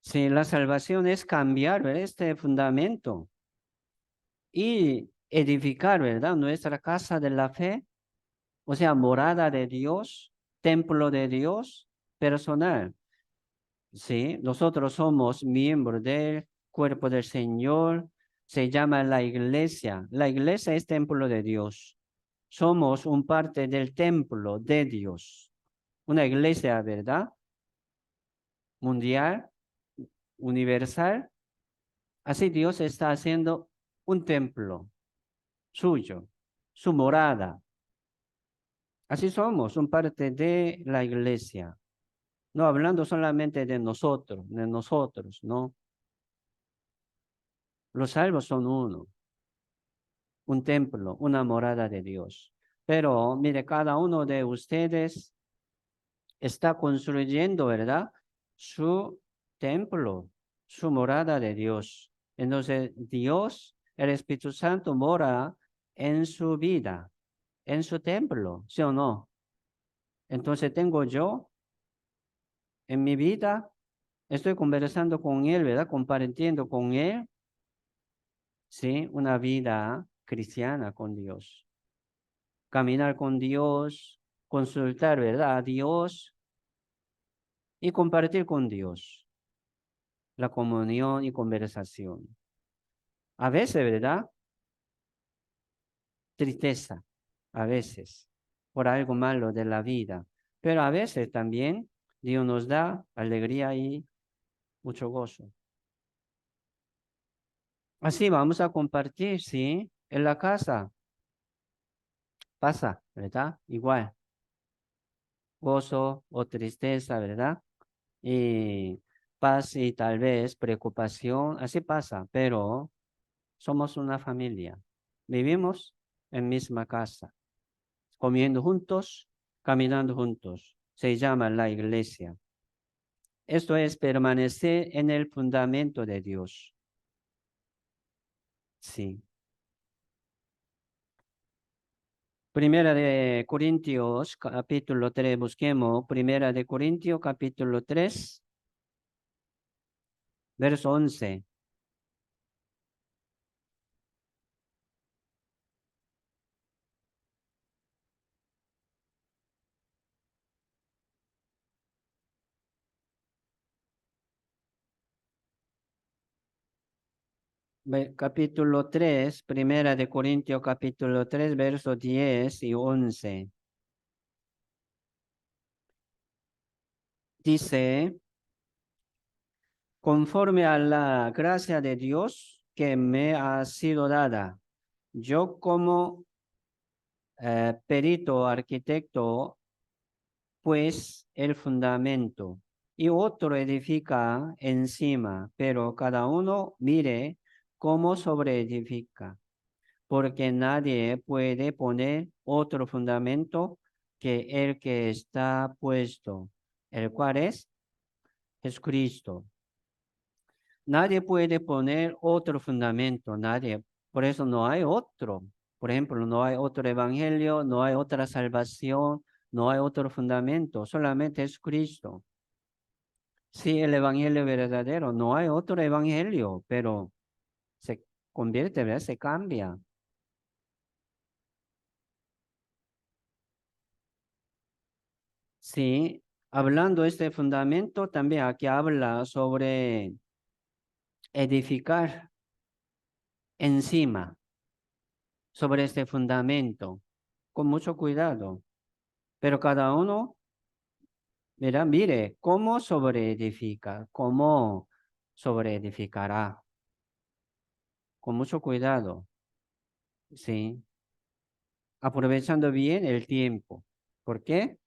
Si la salvación es cambiar, ¿verdad? Este fundamento y edificar, ¿verdad? Nuestra casa de la fe, o sea, morada de Dios, templo de Dios personal. Sí, nosotros somos miembros del cuerpo del Señor, se llama la iglesia. La iglesia es templo de Dios. Somos un parte del templo de Dios. Una iglesia, ¿verdad? Mundial, universal. Así Dios está haciendo un templo suyo, su morada. Así somos, un parte de la iglesia. No hablando solamente de nosotros, no. Los salvos son uno, un templo, una morada de Dios. Pero mire, cada uno de ustedes está construyendo, ¿verdad? Su templo, su morada de Dios. Entonces, Dios, el Espíritu Santo, mora en su vida, en su templo, ¿sí o no? Entonces, tengo yo en mi vida, estoy conversando con Él, ¿verdad? Compartiendo con Él, ¿sí? Una vida cristiana con Dios. Caminar con Dios, consultar, ¿verdad? A Dios y compartir con Dios la comunión y conversación. A veces, ¿verdad? Tristeza, a veces, por algo malo de la vida. Pero a veces también Dios nos da alegría y mucho gozo. Así vamos a compartir, ¿sí? En la casa pasa, ¿verdad? Igual, gozo o tristeza, ¿verdad? Y paz y tal vez preocupación, así pasa, pero somos una familia. Vivimos en misma casa, comiendo juntos, caminando juntos. Se llama la iglesia. Esto es permanecer en el fundamento de Dios. Sí. Primera de Corintios, capítulo 3, busquemos. Primera de Corintios, capítulo 3, verso 11. Capítulo 3, Primera de Corintios, capítulo 3, verso 10 y 11. Dice, conforme a la gracia de Dios que me ha sido dada, yo como perito arquitecto, pues el fundamento, y otro edifica encima, pero cada uno mire cómo sobreedifica, porque nadie puede poner otro fundamento que el que está puesto, el cual es Jesucristo. Nadie puede poner otro fundamento, nadie. Por eso no hay otro. Por ejemplo, no hay otro evangelio, no hay otra salvación, no hay otro fundamento, solamente es Cristo. Sí, el evangelio verdadero, no hay otro evangelio, pero se convierte, ¿verdad? Se cambia. Sí, hablando de este fundamento, también aquí habla sobre edificar encima, sobre este fundamento, con mucho cuidado. Pero cada uno, mira, mire, cómo sobreedifica, cómo sobreedificará, con mucho cuidado, ¿sí? Aprovechando bien el tiempo. ¿Por qué?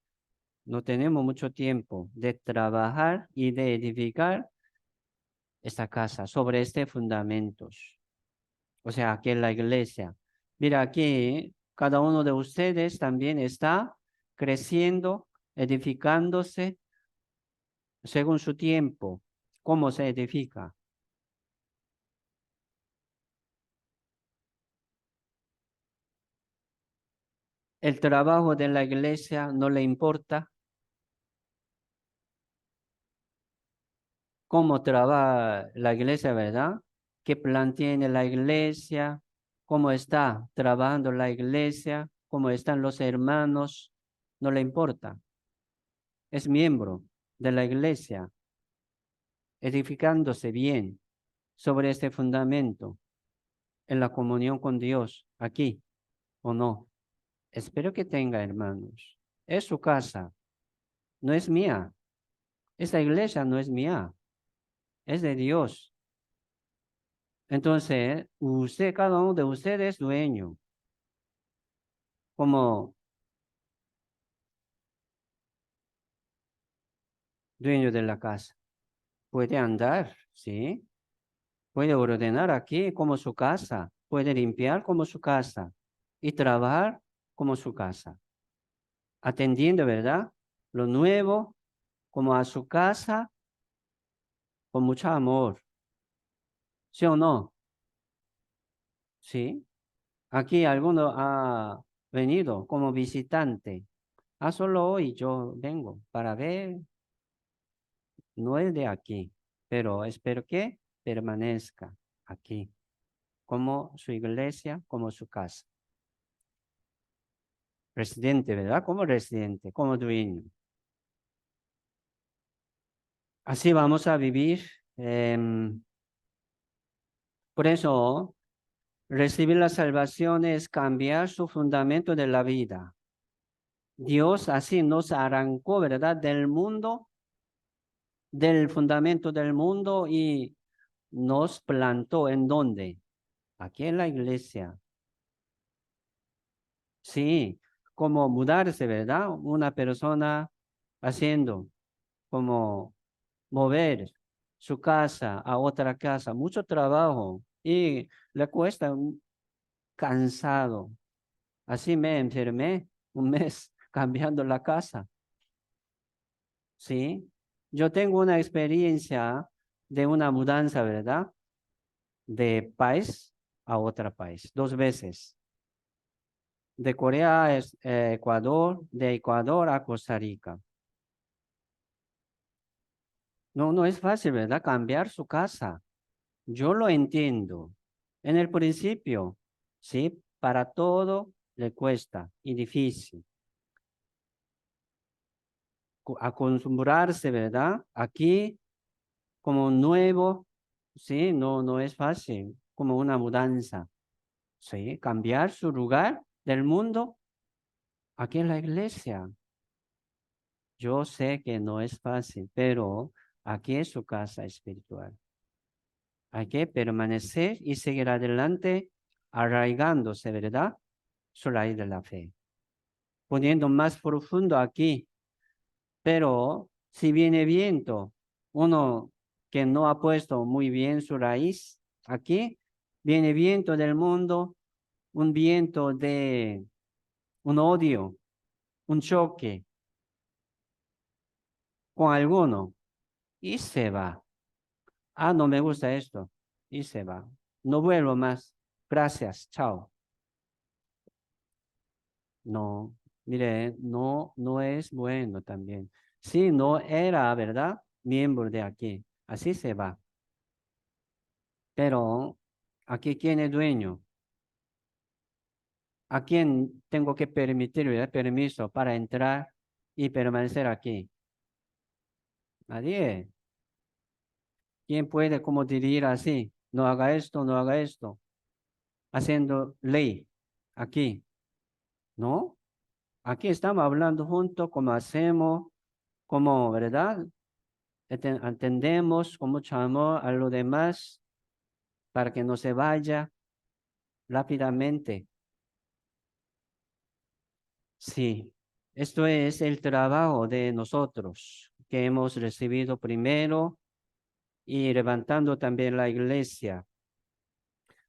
No tenemos mucho tiempo de trabajar y de edificar esta casa sobre este fundamentos. O sea, aquí en la iglesia. Mira, aquí cada uno de ustedes también está creciendo, edificándose según su tiempo. ¿Cómo se edifica? El trabajo de la iglesia no le importa. ¿Cómo trabaja la iglesia, verdad? ¿Qué plan tiene la iglesia? ¿Cómo está trabajando la iglesia? ¿Cómo están los hermanos? No le importa. Es miembro de la iglesia, edificándose bien sobre este fundamento en la comunión con Dios, aquí o no. Espero que tenga hermanos. Es su casa, no es mía. Esta iglesia no es mía, es de Dios. Entonces, usted, cada uno de ustedes es dueño, como dueño de la casa. Puede andar, ¿sí? Puede ordenar aquí como su casa, puede limpiar como su casa y trabajar como su casa, atendiendo, ¿verdad? Lo nuevo como a su casa con mucho amor, ¿sí o no? ¿Sí? Aquí alguno ha venido como visitante. Ah, solo hoy yo vengo para ver, no es de aquí, pero espero que permanezca aquí, como su iglesia, como su casa. Residente, ¿verdad? Como residente, como dueño. Así vamos a vivir. Por eso, recibir la salvación es cambiar su fundamento de la vida. Dios así nos arrancó, ¿verdad? Del mundo, del fundamento del mundo y nos plantó ¿en dónde? Aquí en la iglesia. Sí, como mudarse, ¿verdad? Una persona haciendo, como mover su casa a otra casa, mucho trabajo y le cuesta cansado. Así me enfermé un mes cambiando la casa. Sí, yo tengo una experiencia de una mudanza, ¿verdad? De país a otro país, 2 veces. De Corea a Ecuador, de Ecuador a Costa Rica. No, no es fácil, ¿verdad? Cambiar su casa. Yo lo entiendo. En el principio, sí, para todo le cuesta y difícil. Acostumbrarse, ¿verdad? Aquí, como nuevo, sí, no, no es fácil, como una mudanza. Sí, cambiar su lugar del mundo aquí en la iglesia. Yo sé que no es fácil, pero aquí es su casa espiritual. Hay que permanecer y seguir adelante, arraigándose, ¿verdad? Su raíz de la fe. Poniendo más profundo aquí. Pero si viene viento, uno que no ha puesto muy bien su raíz aquí, viene viento del mundo, un viento de un odio, un choque con alguno y se va. Ah, no me gusta esto y se va. No vuelvo más. Gracias, chao. No, mire, no, no es bueno también. Sí, no era, ¿verdad? Miembro de aquí. Así se va. Pero aquí, ¿quién es dueño? ¿A quién tengo que permitir, ¿verdad? Permiso para entrar y permanecer aquí? Nadie. ¿Quién puede como dirigir así? No haga esto, no haga esto. Haciendo ley aquí. ¿No? Aquí estamos hablando juntos, como hacemos, como, ¿verdad? Entendemos con mucho amor a los demás para que no se vaya rápidamente. Sí, esto es el trabajo de nosotros que hemos recibido primero y levantando también la iglesia.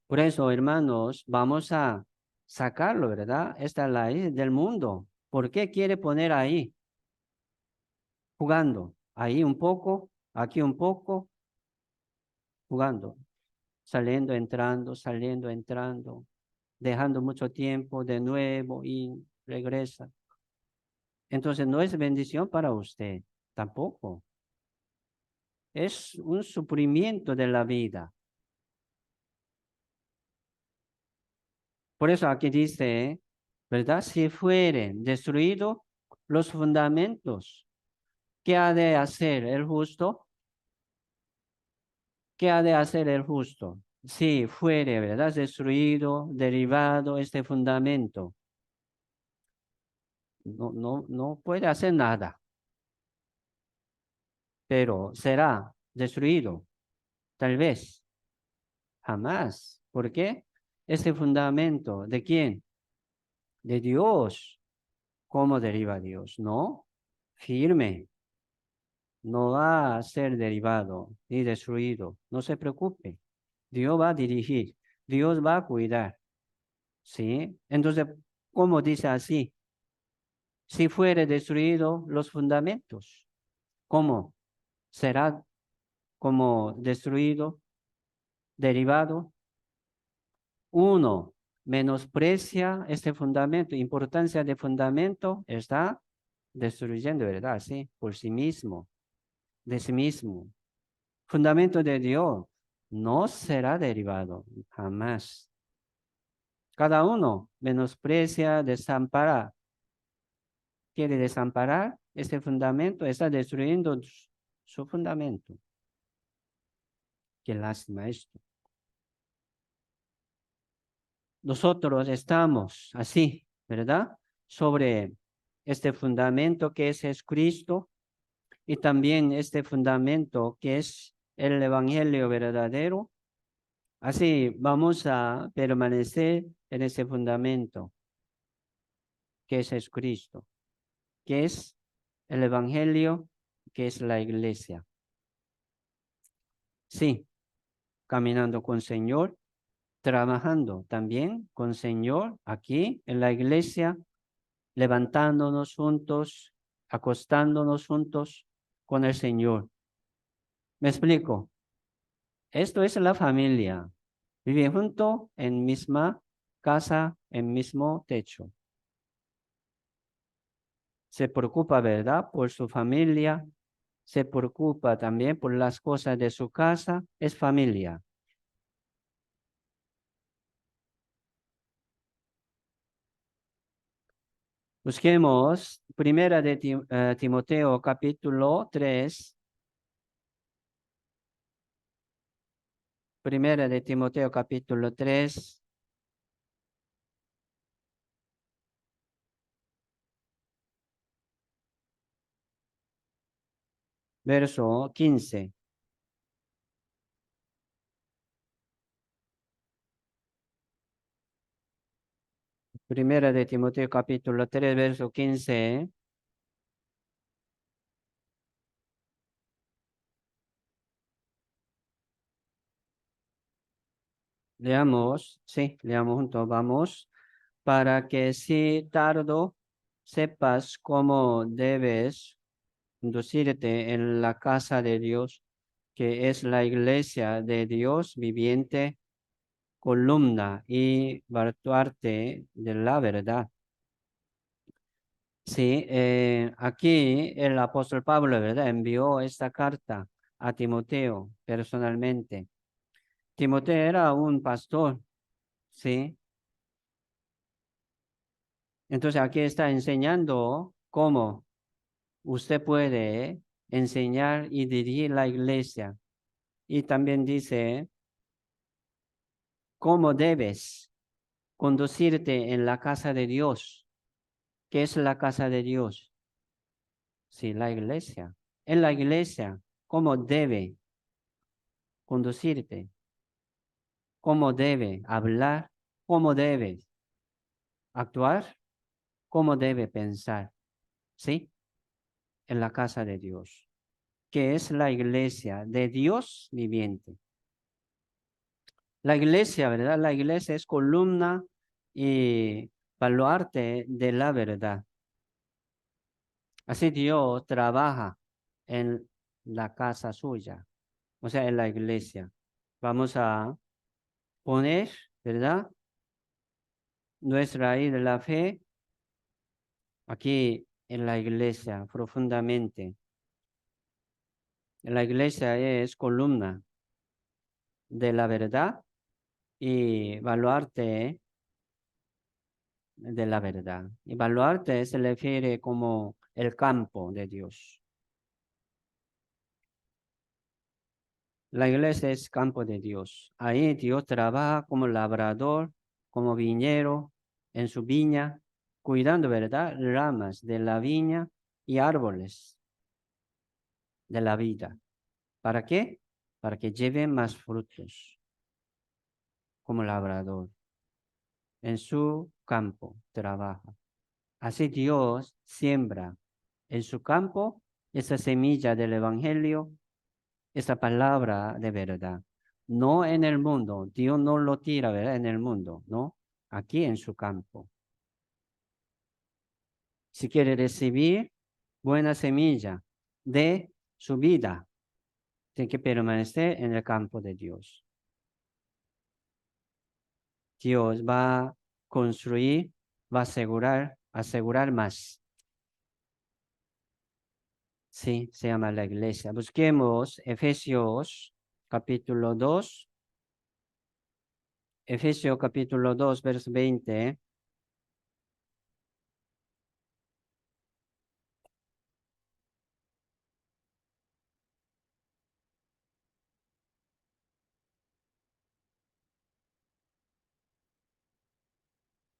Por eso, hermanos, vamos a sacarlo, ¿verdad? Esta ley del mundo. ¿Por qué quiere poner ahí? Jugando. Ahí un poco, aquí un poco, jugando. Saliendo, entrando, dejando mucho tiempo de nuevo y regresa. Entonces no es bendición para usted, tampoco. Es un sufrimiento de la vida. Por eso aquí dice, ¿verdad? Si fueren destruidos los fundamentos, ¿qué ha de hacer el justo? ¿Qué ha de hacer el justo? Si fuere, ¿verdad? Destruido, derivado este fundamento. No, no, no puede hacer nada, pero será destruido, tal vez, jamás. ¿Por qué? Este fundamento, ¿de quién? De Dios. ¿Cómo deriva Dios? No, firme, no va a ser derivado ni destruido. No se preocupe. Dios va a dirigir, Dios va a cuidar. ¿Sí? Entonces, ¿cómo dice así? Si fuere destruido los fundamentos, ¿cómo? ¿Será como destruido, derivado? Uno menosprecia este fundamento, importancia de fundamento, está destruyendo, ¿verdad? Sí, por sí mismo, de sí mismo. Fundamento de Dios no será derivado, jamás. Cada uno menosprecia, desampara, quiere desamparar este fundamento, está destruyendo su fundamento. Qué lástima esto. Nosotros estamos así, ¿verdad? Sobre este fundamento que es Jesucristo y también este fundamento que es el Evangelio verdadero. Así vamos a permanecer en ese fundamento que es Jesucristo, que es el Evangelio, que es la iglesia. Sí, caminando con Señor, trabajando también con Señor aquí en la iglesia, levantándonos juntos, acostándonos juntos con el Señor. ¿Me explico? Esto es la familia. Viven juntos en misma casa, en mismo techo. Se preocupa, ¿verdad? Por su familia. Se preocupa también por las cosas de su casa. Es familia. Busquemos Primera de Timoteo capítulo 3. Primera de Timoteo capítulo 3. Verso 15. Primera de Timoteo capítulo 3, verso 15. Leamos, sí, leamos juntos, vamos. Para que si tardo sepas cómo debes conducirte en la casa de Dios, que es la iglesia de Dios viviente, columna y baluarte de la verdad. Sí, aquí el apóstol Pablo, ¿verdad? Envió esta carta a Timoteo personalmente. Timoteo era un pastor, ¿sí? Entonces aquí está enseñando cómo usted puede enseñar y dirigir la iglesia. Y también dice cómo debes conducirte en la casa de Dios. ¿Qué es la casa de Dios? Sí, la iglesia. En la iglesia, ¿cómo debe conducirte? ¿Cómo debe hablar? ¿Cómo debe actuar? ¿Cómo debe pensar? ¿Sí? En la casa de Dios, que es la iglesia de Dios viviente. La iglesia, ¿verdad? La iglesia es columna y baluarte de la verdad. Así Dios trabaja en la casa suya, o sea, en la iglesia. Vamos a poner, ¿verdad? Nuestra raíz de la fe aquí en la iglesia profundamente. La iglesia es columna de la verdad y baluarte de la verdad. Y baluarte se refiere como el campo de Dios. La iglesia es campo de Dios. Ahí Dios trabaja como labrador, como viñero en su viña, cuidando, ¿verdad? Ramas de la viña y árboles de la vida. ¿Para qué? Para que lleven más frutos como labrador. En su campo trabaja. Así Dios siembra en su campo esa semilla del evangelio, esa palabra de verdad. No en el mundo, Dios no lo tira, ¿verdad? En el mundo, no, aquí en su campo. Si quiere recibir buena semilla de su vida, tiene que permanecer en el campo de Dios. Dios va a construir, va a asegurar más. Sí, se llama la iglesia. Busquemos Efesios capítulo 2. Efesios capítulo 2, verso 20.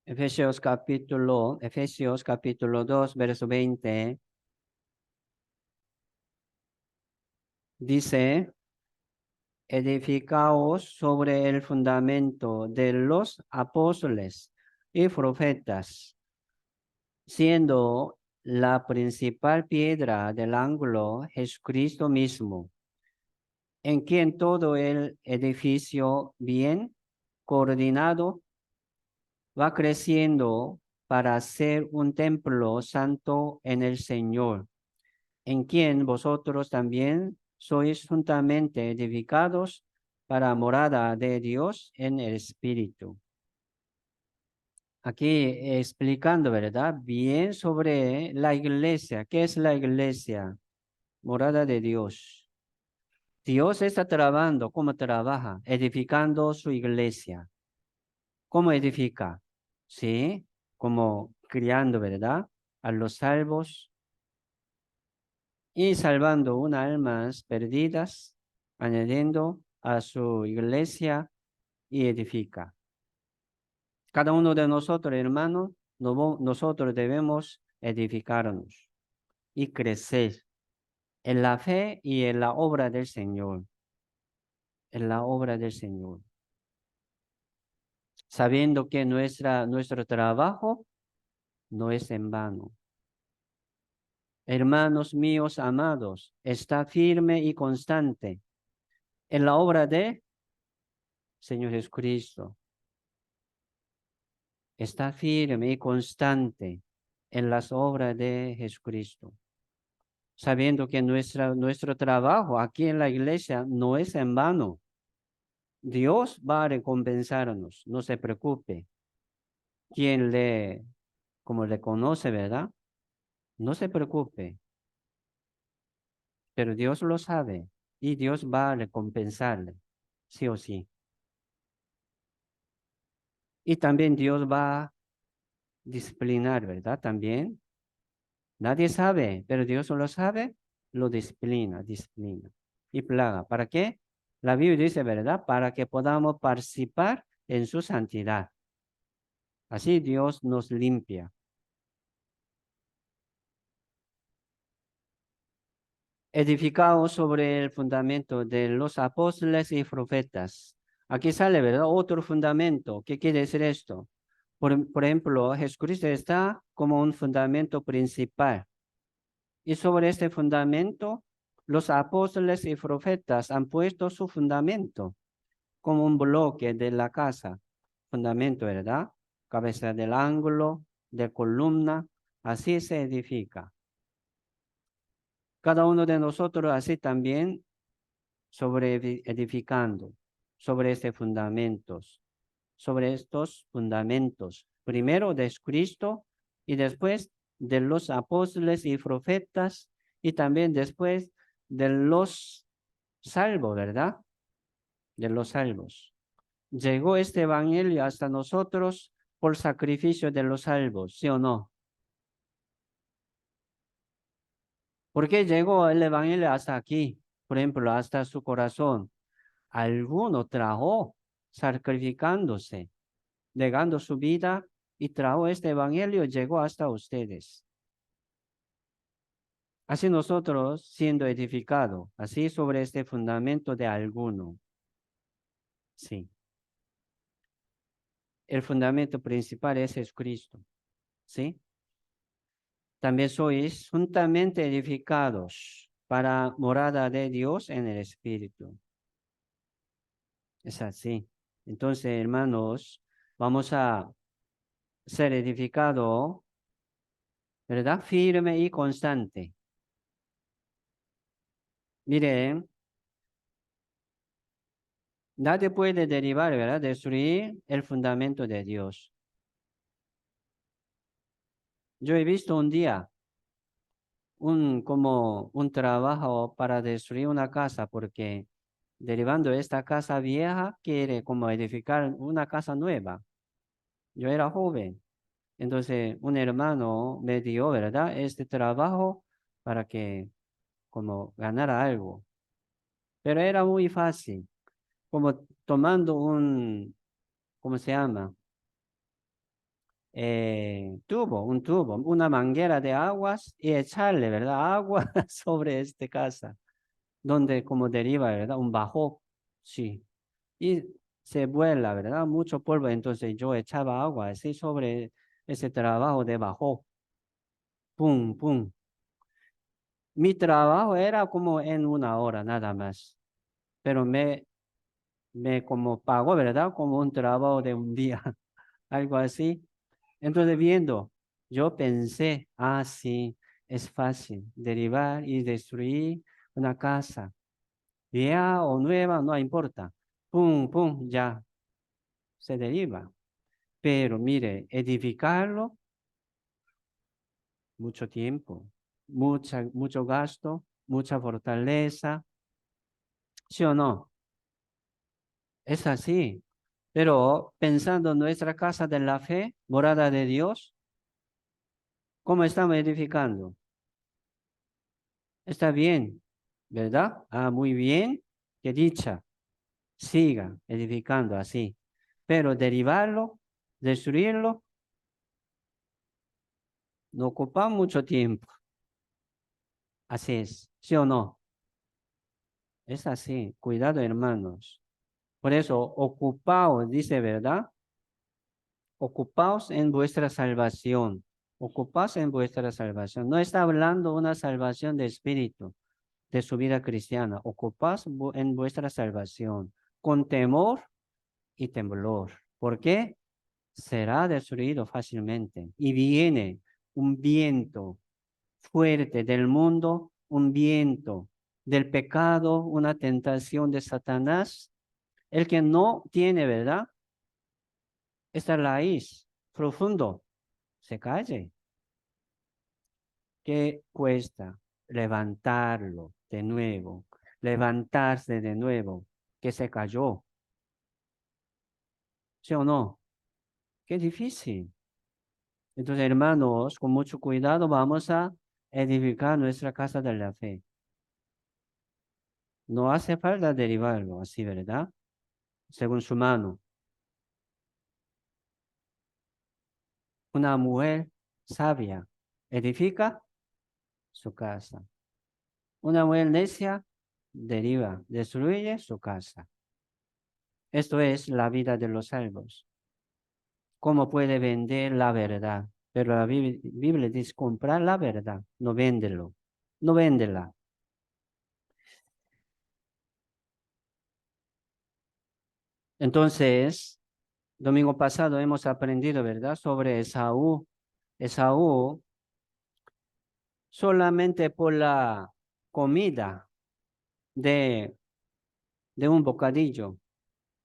Efesios capítulo 2, verso 20, dice, edificaos sobre el fundamento de los apóstoles y profetas, siendo la principal piedra del ángulo Jesucristo mismo, en quien todo el edificio bien coordinado va creciendo para ser un templo santo en el Señor, en quien vosotros también sois juntamente edificados para morada de Dios en el Espíritu. Aquí explicando, ¿verdad? Bien sobre la iglesia. ¿Qué es la iglesia? Morada de Dios. Dios está trabajando, ¿cómo trabaja? Edificando su iglesia. ¿Cómo edifica? Sí, como criando, ¿verdad? A los salvos y salvando unas almas perdidas, añadiendo a su iglesia y edifica. Cada uno de nosotros, hermanos, nosotros debemos edificarnos y crecer en la fe y en la obra del Señor, en la obra del Señor, sabiendo que nuestro trabajo no es en vano. Hermanos míos amados, está firme y constante en la obra de Señor Jesucristo. Está firme y constante en las obras de Jesucristo, sabiendo que nuestro trabajo aquí en la iglesia no es en vano. Dios va a recompensarnos, no se preocupe. Quien como le conoce, ¿verdad? No se preocupe, pero Dios lo sabe y Dios va a recompensarle, sí o sí. Y también Dios va a disciplinar, ¿verdad? También. Nadie sabe, pero Dios lo sabe, lo disciplina y plaga. ¿Para qué? La Biblia dice, ¿verdad? Para que podamos participar en su santidad. Así Dios nos limpia. Edificados sobre el fundamento de los apóstoles y profetas. Aquí sale, ¿verdad? Otro fundamento. ¿Qué quiere decir esto? Por ejemplo, Jesucristo está como un fundamento principal. Y sobre este fundamento, los apóstoles y profetas han puesto su fundamento como un bloque de la casa. Fundamento, ¿verdad? Cabeza del ángulo, de columna, así se edifica. Cada uno de nosotros así también edificando sobre sobre estos fundamentos. Primero de Cristo y después de los apóstoles y profetas y también después de los salvos, ¿verdad? De los salvos. Llegó este evangelio hasta nosotros por sacrificio de los salvos, ¿sí o no? ¿Por qué llegó el evangelio hasta aquí? Por ejemplo, hasta su corazón. Alguno trajo sacrificándose, negando su vida y trajo este evangelio, llegó hasta ustedes. Así nosotros siendo edificados, así sobre este fundamento de alguno. Sí. El fundamento principal es Jesucristo. ¿Sí? También sois juntamente edificados para morada de Dios en el Espíritu. Es así. Entonces, hermanos, vamos a ser edificados, ¿verdad? Firme y constante. Miren, nadie puede derivar, ¿verdad? Destruir el fundamento de Dios. Yo he visto un día como un trabajo para destruir una casa porque derivando esta casa vieja quiere como edificar una casa nueva. Yo era joven, entonces un hermano me dio, ¿verdad? Este trabajo para que como ganara algo, pero era muy fácil, como tomando ¿cómo se llama? un tubo, una manguera de aguas y echarle, ¿verdad? Agua sobre esta casa, donde como deriva, ¿verdad? Un bajo, sí. Y se vuela, ¿verdad? Mucho polvo, entonces yo echaba agua así sobre ese trabajo de bajo, pum, pum. Mi trabajo era como en una hora nada más, pero me como pagó, ¿verdad? Como un trabajo de un día, algo así. Entonces viendo, yo pensé, sí, es fácil derivar y destruir una casa, vieja o nueva, no importa. Pum, pum, ya se deriva. Pero mire, edificarlo, mucho tiempo, mucho gasto, mucha fortaleza, ¿sí o no? Es así. Pero pensando en nuestra casa de la fe, morada de Dios, ¿cómo estamos edificando? Está bien, ¿verdad? Muy bien, qué dicha. Siga edificando así. Pero derivarlo, destruirlo, no ocupa mucho tiempo. Así es, ¿sí o no? Es así. Cuidado, hermanos. Por eso, ocupaos, dice, ¿verdad? Ocupaos en vuestra salvación. Ocupaos en vuestra salvación. No está hablando una salvación de espíritu, de su vida cristiana. Ocupaos en vuestra salvación con temor y temblor. ¿Por qué? Será destruido fácilmente. Y viene un viento fuerte del mundo, un viento del pecado, una tentación de Satanás. El que no tiene, ¿verdad? Esta raíz profundo, se calle. ¿Qué cuesta levantarlo de nuevo? Levantarse de nuevo, que se cayó. ¿Sí o no? Qué difícil. Entonces, hermanos, con mucho cuidado vamos a edificar nuestra casa de la fe. No hace falta derivarlo así, ¿verdad? Según su mano. Una mujer sabia edifica su casa. Una mujer necia deriva, destruye su casa. Esto es la vida de los salvos. ¿Cómo puede vender la verdad? Pero la Biblia dice comprar la verdad, no véndelo, no véndela. Entonces, domingo pasado hemos aprendido, ¿verdad? Sobre Esaú. Esaú, solamente por la comida de, de un bocadillo,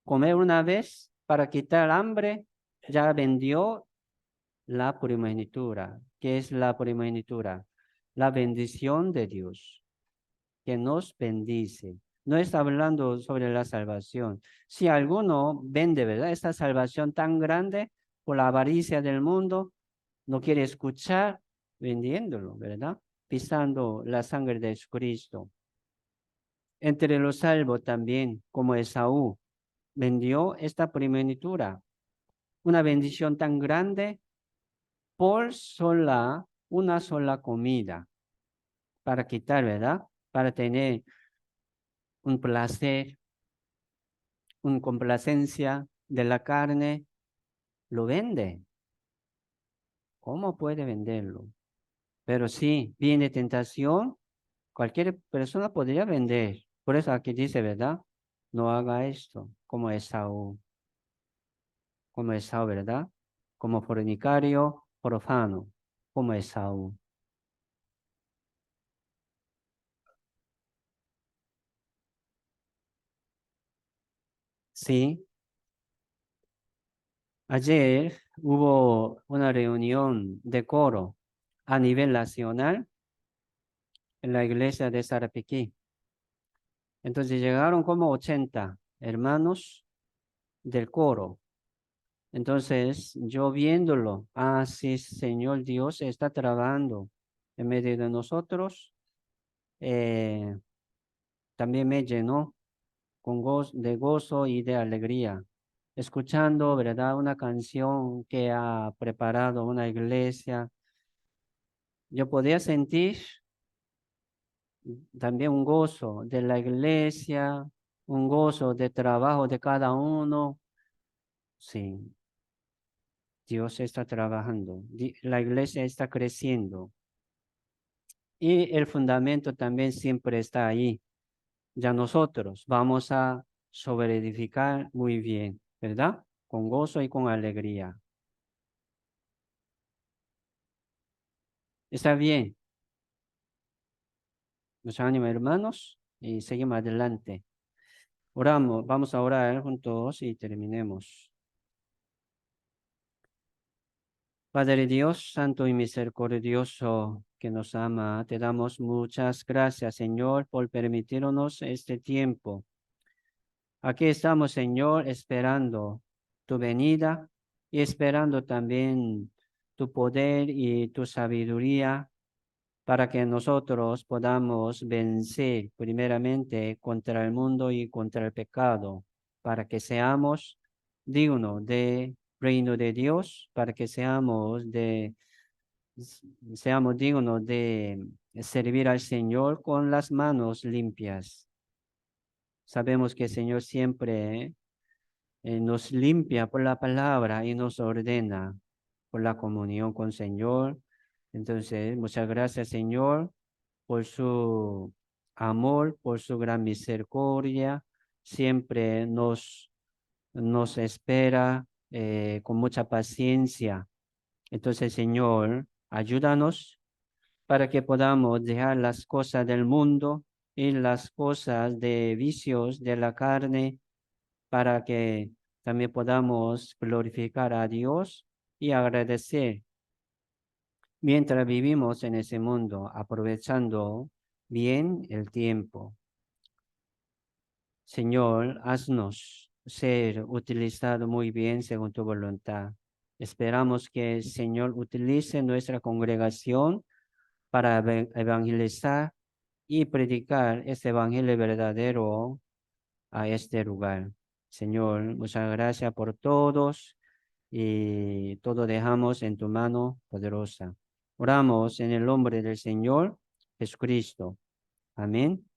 comer una vez para quitar hambre, ya vendió la primogenitura. ¿Qué es la primogenitura? La bendición de Dios, que nos bendice. No está hablando sobre la salvación. Si alguno vende, ¿verdad? Esta salvación tan grande por la avaricia del mundo, no quiere escuchar, vendiéndolo, ¿verdad? Pisando la sangre de Jesucristo. Entre los salvos también, como Esaú, vendió esta primogenitura, una bendición tan grande por una sola comida, para quitar, ¿verdad? Para tener un placer, una complacencia de la carne, lo vende. ¿Cómo puede venderlo? Pero sí, viene tentación, cualquier persona podría vender. Por eso aquí dice, ¿verdad? No haga esto como Esaú, ¿verdad? Como fornicario, profano, como Esaú. Sí, ayer hubo una reunión de coro a nivel nacional en la iglesia de Sarapiquí. Entonces llegaron como 80 hermanos del coro. Entonces yo viéndolo, sí, Señor Dios está trabajando en medio de nosotros. eh, También me llenó de gozo y de alegría. escuchando, ¿verdad? Una canción que ha preparado una iglesia. Yo podía sentir también un gozo de la iglesia, un gozo de trabajo de cada uno. Sí, Dios está trabajando, la iglesia está creciendo y el fundamento también siempre está ahí. Ya nosotros vamos a sobreedificar muy bien, ¿verdad? Con gozo y con alegría. Está bien, nos ánimo hermanos y seguimos adelante. Oramos, vamos a orar juntos y terminemos. Padre Dios, Santo y misericordioso, que nos ama, te damos muchas gracias, Señor, por permitirnos este tiempo. Aquí estamos, Señor, esperando tu venida y esperando también tu poder y tu sabiduría para que nosotros podamos vencer primeramente contra el mundo y contra el pecado, para que seamos dignos de reino de Dios, para que seamos dignos de servir al Señor con las manos limpias. Sabemos que el Señor siempre nos limpia por la palabra y nos ordena por la comunión con el Señor. Entonces, muchas gracias, Señor, por su amor, por su gran misericordia. Siempre nos espera con mucha paciencia. Entonces, Señor, ayúdanos para que podamos dejar las cosas del mundo y las cosas de vicios de la carne, para que también podamos glorificar a Dios y agradecer mientras vivimos en ese mundo, aprovechando bien el tiempo. Señor, haznos ser utilizado muy bien según tu voluntad. Esperamos que el Señor utilice nuestra congregación para evangelizar y predicar este evangelio verdadero a este lugar. Señor, muchas gracias por todos y todo dejamos en tu mano poderosa. Oramos en el nombre del Señor Jesucristo. Amén.